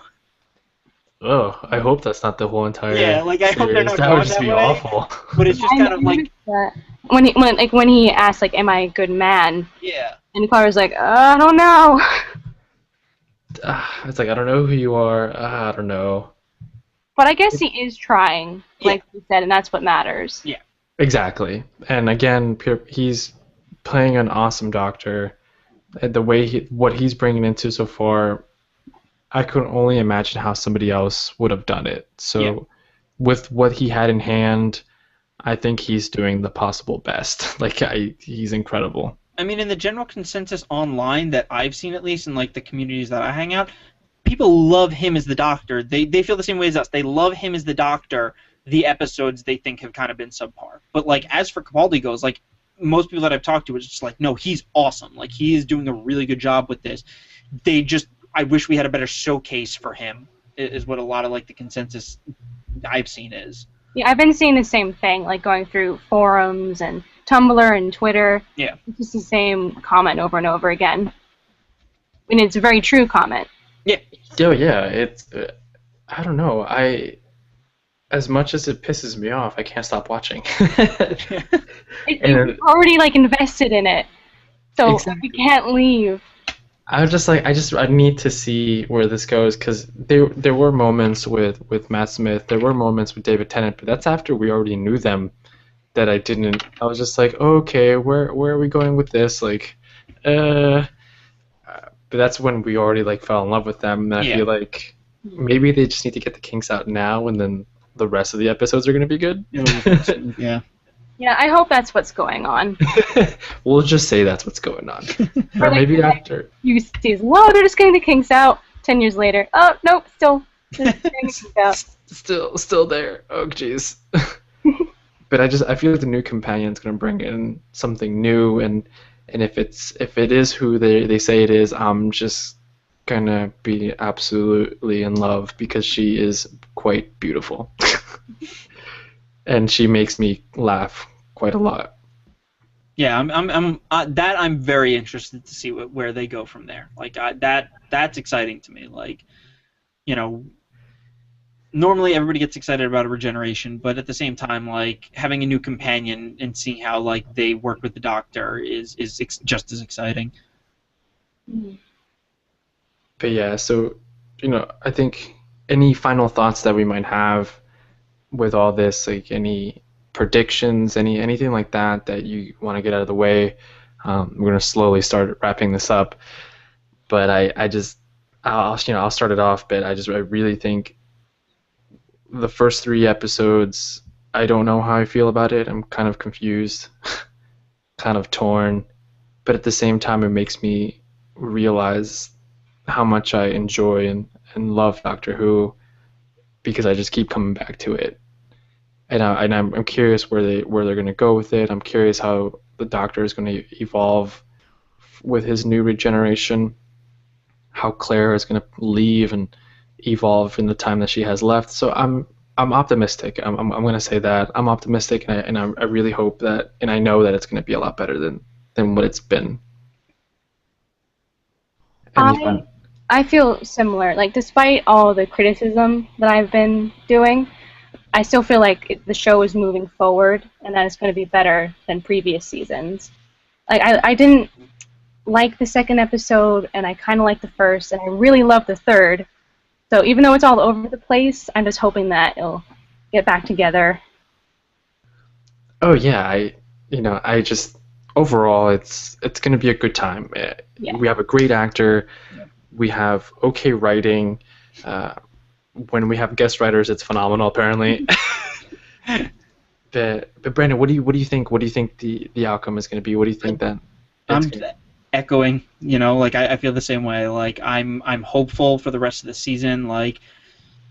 Speaker 2: Oh, I hope that's not the whole entire
Speaker 1: Yeah, like, I hope they're
Speaker 2: series.
Speaker 1: not
Speaker 2: That
Speaker 1: going
Speaker 2: would just
Speaker 1: that
Speaker 2: be
Speaker 1: way.
Speaker 2: awful.
Speaker 1: But it's just kind of, like,
Speaker 3: that. When he asked, like, am I a good man?
Speaker 1: yeah.
Speaker 3: And Clara's like, I don't know.
Speaker 2: It's like, I don't know who you are. I don't know.
Speaker 3: But I guess he is trying, like
Speaker 1: Yeah.
Speaker 3: you said, and that's what matters.
Speaker 1: Yeah.
Speaker 2: Exactly. And again, he's playing an awesome doctor. And the way what he's bringing into so far, I could only imagine how somebody else would have done it. So,
Speaker 1: Yeah.
Speaker 2: with what he had in hand, I think he's doing the possible best. Like, he's incredible.
Speaker 1: I mean, in the general consensus online that I've seen, at least in, like, the communities that I hang out, people love him as the Doctor. They feel the same way as us. They love him as the Doctor. The episodes they think have kind of been subpar. But, like, as for Capaldi goes, like, most people that I've talked to is just like, no, he's awesome. Like, he is doing a really good job with this. I wish we had a better showcase for him, is what a lot of, like, the consensus I've seen is.
Speaker 3: Yeah, I've been seeing the same thing, like going through forums and Tumblr and Twitter.
Speaker 1: Yeah.
Speaker 3: It's just the same comment over and over again. And it's a very true comment.
Speaker 1: Yeah.
Speaker 2: Oh yeah, it's I don't know. As much as it pisses me off, I can't stop watching.
Speaker 3: You're already, like, invested in it, so
Speaker 2: Exactly.
Speaker 3: you can't leave.
Speaker 2: I need to see where this goes, because there were moments with Matt Smith, there were moments with David Tennant, but that's after we already knew them. That I was just like, okay, where are we going with this? Like, but that's when we already, like, fell in love with them, and I feel like maybe they just need to get the kinks out now, and then the rest of the episodes are going to be good.
Speaker 1: Yeah.
Speaker 3: Yeah, I hope that's what's going on.
Speaker 2: We'll just say that's what's going on. Or
Speaker 3: like,
Speaker 2: maybe after.
Speaker 3: You see, whoa, they're just getting the kinks out. 10 years later, oh, nope, still getting the kinks out.
Speaker 2: Still there. Oh, jeez. But I feel like the new companion's going to bring in something new, and if it is who they say it is, I'm just gonna be absolutely in love, because she is quite beautiful. And she makes me laugh quite a lot.
Speaker 1: Yeah, I'm very interested to see where they go from there. Like, that's exciting to me. Like, you know, normally everybody gets excited about a regeneration, but at the same time, like, having a new companion and seeing how, like, they work with the Doctor is just as exciting.
Speaker 2: But yeah, so, I think any final thoughts that we might have with all this, like any predictions, anything like that you want to get out of the way. We're gonna slowly start wrapping this up, but I'll start it off. But I really think the first 3 episodes, I don't know how I feel about it. I'm kind of confused, kind of torn, but at the same time, it makes me realize how much I enjoy and love Doctor Who, because I just keep coming back to it. And I'm curious where they're going to go with it. I'm curious how the Doctor is going to evolve with his new regeneration. How Claire is going to leave and evolve in the time that she has left. So I'm optimistic. I'm going to say that I'm optimistic, and I really hope that, and I know that it's going to be a lot better than what it's been.
Speaker 3: I feel similar. Like, despite all the criticism that I've been doing, I still feel like the show is moving forward, and that it's going to be better than previous seasons. Like, I didn't like the second episode, and I kind of liked the first, and I really love the third. So even though it's all over the place, I'm just hoping that it'll get back together.
Speaker 2: Oh yeah, overall it's going to be a good time.
Speaker 3: Yeah.
Speaker 2: We have a great actor. We have okay writing. When we have guest writers, it's phenomenal, apparently. But Brandon, what do you think? What do you think the outcome is going to be? What do you think that?
Speaker 1: I'm echoing. Like, I feel the same way. Like, I'm hopeful for the rest of the season. Like,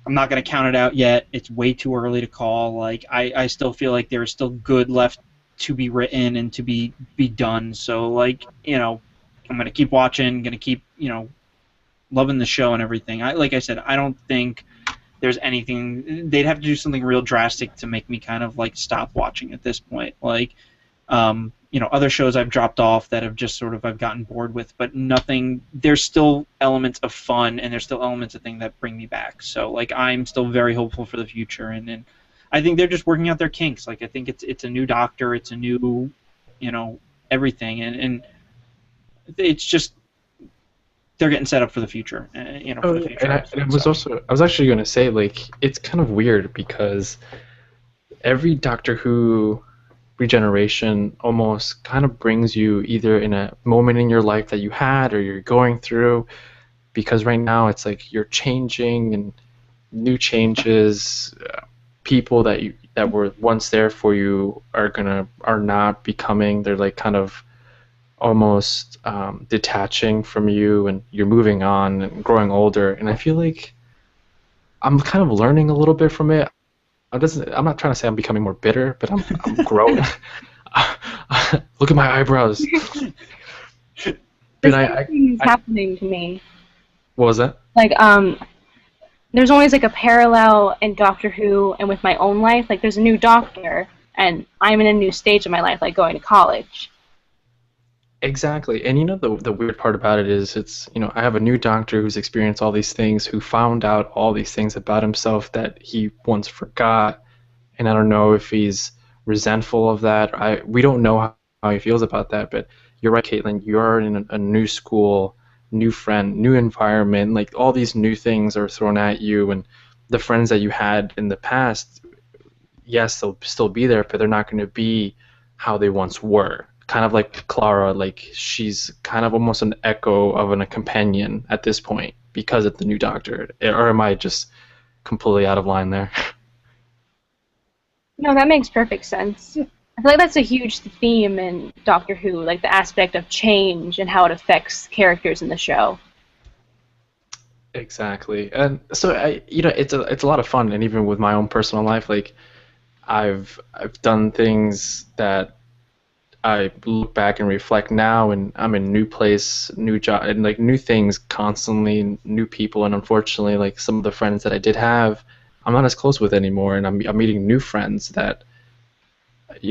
Speaker 1: I'm not going to count it out yet. It's way too early to call. Like, I still feel like there is still good left to be written and to be done. So, like, I'm going to keep watching. Going to keep loving the show and everything. Like I said, I don't think there's anything. They'd have to do something real drastic to make me kind of like stop watching at this point. Like, other shows I've dropped off that have just sort of I've gotten bored with, but nothing. There's still elements of fun, and there's still elements of things that bring me back. So like, I'm still very hopeful for the future, and I think they're just working out their kinks. Like, I think it's a new Doctor, it's a new, everything, and it's just they're getting set up for the future. For the future.
Speaker 2: And I was actually going to say, like, it's kind of weird because every Doctor Who regeneration almost kind of brings you either in a moment in your life that you had or you're going through, because right now it's like you're changing and new changes, people that were once there for you are not becoming. They're like kind of almost detaching from you, and you're moving on and growing older. And I feel like I'm kind of learning a little bit from it. I'm not trying to say I'm becoming more bitter, but I'm growing. Look at my eyebrows.
Speaker 3: But is happening to me.
Speaker 2: What was that?
Speaker 3: Like, there's always like a parallel in Doctor Who and with my own life. Like, there's a new Doctor, and I'm in a new stage of my life, like going to college.
Speaker 2: Exactly. And the weird part about it is I have a new Doctor who's experienced all these things, who found out all these things about himself that he once forgot, and I don't know if he's resentful of that. We don't know how he feels about that, but you're right, Caitlin, you're in a new school, new friend, new environment, like all these new things are thrown at you, and the friends that you had in the past, yes, they'll still be there, but they're not going to be how they once were. Kind of like Clara, like she's kind of almost an echo of a companion at this point because of the new Doctor. Or am I just completely out of line there?
Speaker 3: No, that makes perfect sense. I feel like that's a huge theme in Doctor Who, like the aspect of change and how it affects characters in the show.
Speaker 2: Exactly, and so it's a lot of fun, and even with my own personal life, like I've done things that I look back and reflect now, and I'm in a new place, new job, and like new things constantly, new people, and unfortunately, like some of the friends that I did have, I'm not as close with anymore, and I'm meeting new friends that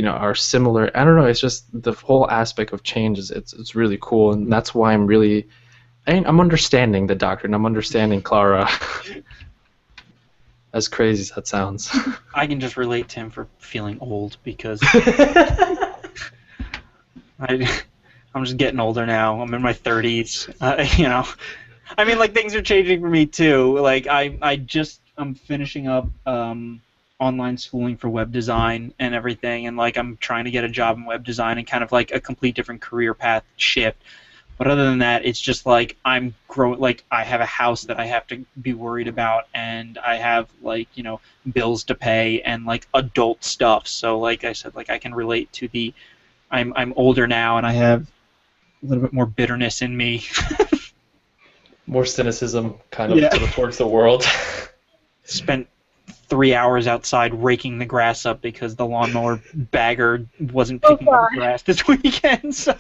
Speaker 2: are similar. I don't know. It's just the whole aspect of change it's really cool, and that's why I'm understanding the Doctor, and I'm understanding Clara. As crazy as that sounds.
Speaker 1: I can just relate to him for feeling old because. I'm just getting older now. I'm in my 30s. I mean, like, things are changing for me too. Like, I'm finishing up online schooling for web design and everything, and like I'm trying to get a job in web design and kind of like a complete different career path shift. But other than that, it's just like I'm growing. Like, I have a house that I have to be worried about, and I have like bills to pay and like adult stuff. So like I said, like I can relate to the. I'm older now, and I have a little bit more bitterness in me.
Speaker 2: More cynicism, kind of towards the world.
Speaker 1: Spent 3 hours outside raking the grass up because the lawnmower bagger wasn't picking up the grass this weekend. So,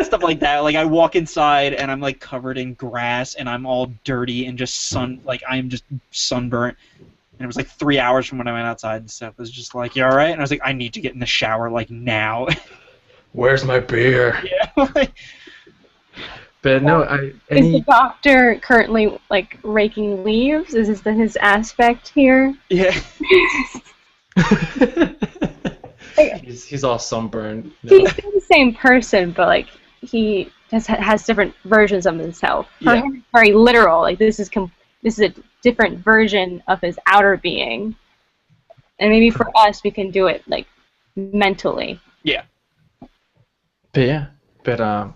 Speaker 1: stuff like that. Like, I walk inside, and I'm like covered in grass, and I'm all dirty and just I'm just sunburnt. And it was like 3 hours from when I went outside and stuff. It was just like, you all right? And I was like, I need to get in the shower like now.
Speaker 2: Where's my beer?
Speaker 1: Yeah.
Speaker 2: But no,
Speaker 3: Is the Doctor currently like raking leaves? Is this his aspect here?
Speaker 1: Yeah.
Speaker 2: he's all sunburned.
Speaker 3: He's the same person, but like he has different versions of himself. For him, it's very literal. Like this is a different version of his outer being, and maybe for us, we can do it like mentally.
Speaker 1: Yeah.
Speaker 2: But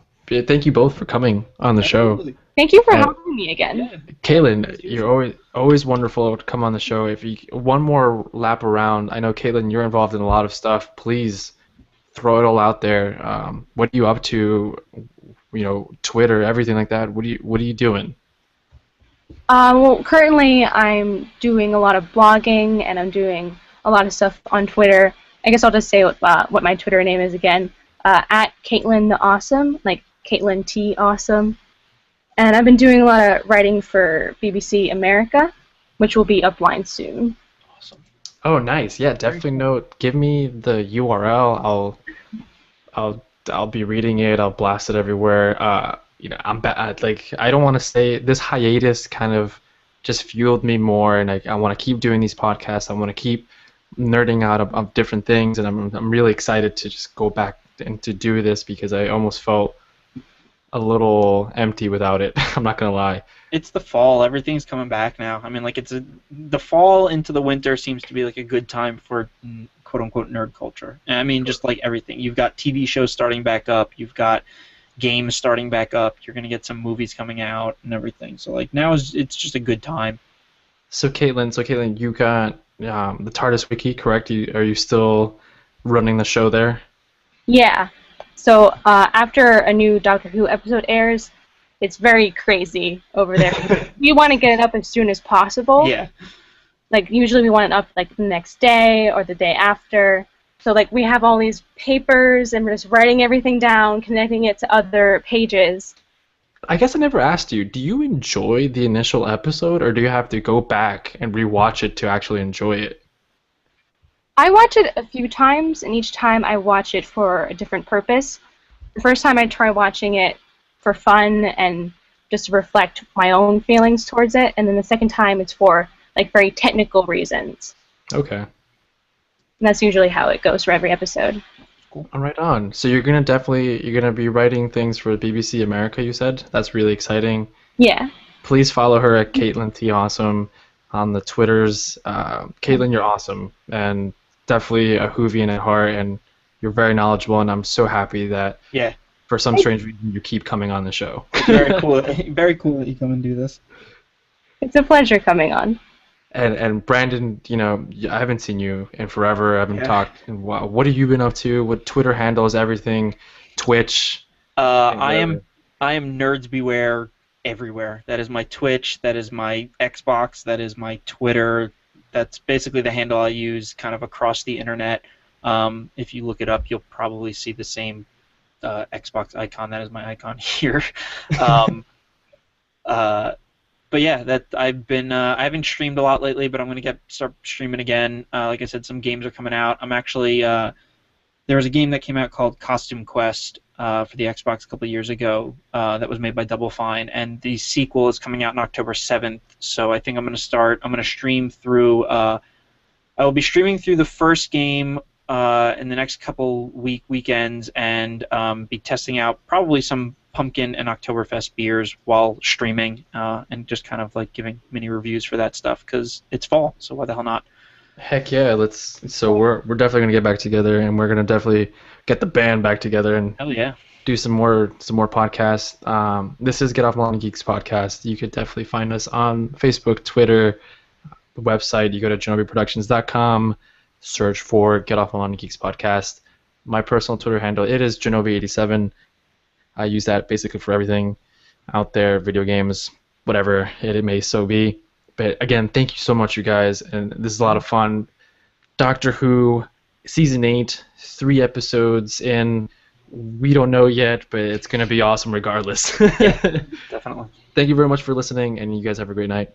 Speaker 2: thank you both for coming on the show.
Speaker 3: Thank you for having me again.
Speaker 1: Yeah.
Speaker 2: Caitlin, you're always wonderful to come on the show. If you one more lap around, I know Caitlin, you're involved in a lot of stuff. Please throw it all out there. What are you up to? Twitter, everything like that. What are you doing?
Speaker 3: Well, currently I'm doing a lot of blogging, and I'm doing a lot of stuff on Twitter. I guess I'll just say what my Twitter name is again. At Caitlin the Awesome, like Caitlin T Awesome. And I've been doing a lot of writing for BBC America, which will be upline soon.
Speaker 1: Awesome.
Speaker 2: Oh, nice. Yeah, definitely note. Give me the URL. I'll be reading it. I'll blast it everywhere. I'm like I don't want to say this hiatus kind of just fueled me more, and I want to keep doing these podcasts. I want to keep nerding out of different things, and I'm really excited to just go back and to do this because I almost felt a little empty without it. I'm not gonna lie.
Speaker 1: It's the fall. Everything's coming back now. I mean, like the fall into the winter seems to be like a good time for quote unquote nerd culture. And I mean, just like everything. You've got TV shows starting back up. You've got games starting back up. You're gonna get some movies coming out and everything. So like now it's just a good time.
Speaker 2: So Caitlin, you got the TARDIS Wiki, correct? Are you still running the show there?
Speaker 3: Yeah. So after a new Doctor Who episode airs, it's very crazy over there. We want to get it up as soon as possible.
Speaker 1: Yeah.
Speaker 3: Like usually we want it up like the next day or the day after. So like we have all these papers and we're just writing everything down, connecting it to other pages.
Speaker 2: I guess I never asked you, do you enjoy the initial episode or do you have to go back and rewatch it to actually enjoy it?
Speaker 3: I watch it a few times, and each time I watch it for a different purpose. The first time I try watching it for fun and just to reflect my own feelings towards it, and then the second time it's for like very technical reasons.
Speaker 2: Okay.
Speaker 3: And that's usually how it goes for every episode.
Speaker 2: Cool. Right on. So you're gonna be writing things for BBC America, you said? That's really exciting.
Speaker 3: Yeah.
Speaker 2: Please follow her at Caitlin T Awesome on the Twitters. Caitlin, you're awesome and definitely a Whovian at heart, and you're very knowledgeable, and I'm so happy that for some strange reason you keep coming on the show.
Speaker 1: Very cool. Very cool that you come and do this.
Speaker 3: It's a pleasure coming on.
Speaker 2: And Brandon, I haven't seen you in forever. I haven't talked. And what have you been up to? What Twitter handles, everything, Twitch?
Speaker 1: I am Nerds Beware everywhere. That is my Twitch. That is my Xbox. That is my Twitter. That's basically the handle I use kind of across the internet. If you look it up, you'll probably see the same Xbox icon. That is my icon here. But yeah, I haven't streamed a lot lately, but I'm gonna start streaming again. Like I said, some games are coming out. I'm actually there was a game that came out called Costume Quest for the Xbox a couple of years ago that was made by Double Fine, and the sequel is coming out on October 7th. So I think I'm gonna stream through. I will be streaming through the first game in the next couple weekends, and be testing out probably some Pumpkin and Oktoberfest beers while streaming, and just kind of like giving mini reviews for that stuff because it's fall, so why the hell not?
Speaker 2: Heck yeah, so we're definitely gonna get back together, and we're gonna definitely get the band back together and
Speaker 1: Hell yeah.
Speaker 2: do some more podcasts. This is Get Off Millennium Geeks podcast. You could definitely find us on Facebook, Twitter, the website. You go to genobiproductions.com, search for Get Off Millennium Geeks podcast. My personal Twitter handle, it is Genobi87. I use that basically for everything out there, video games, whatever it may so be. But again, thank you so much, you guys, and this is a lot of fun. Doctor Who, Season 8, 3 episodes in. We don't know yet, but it's going to be awesome regardless.
Speaker 1: Yeah, definitely.
Speaker 2: Thank you very much for listening, and you guys have a great night.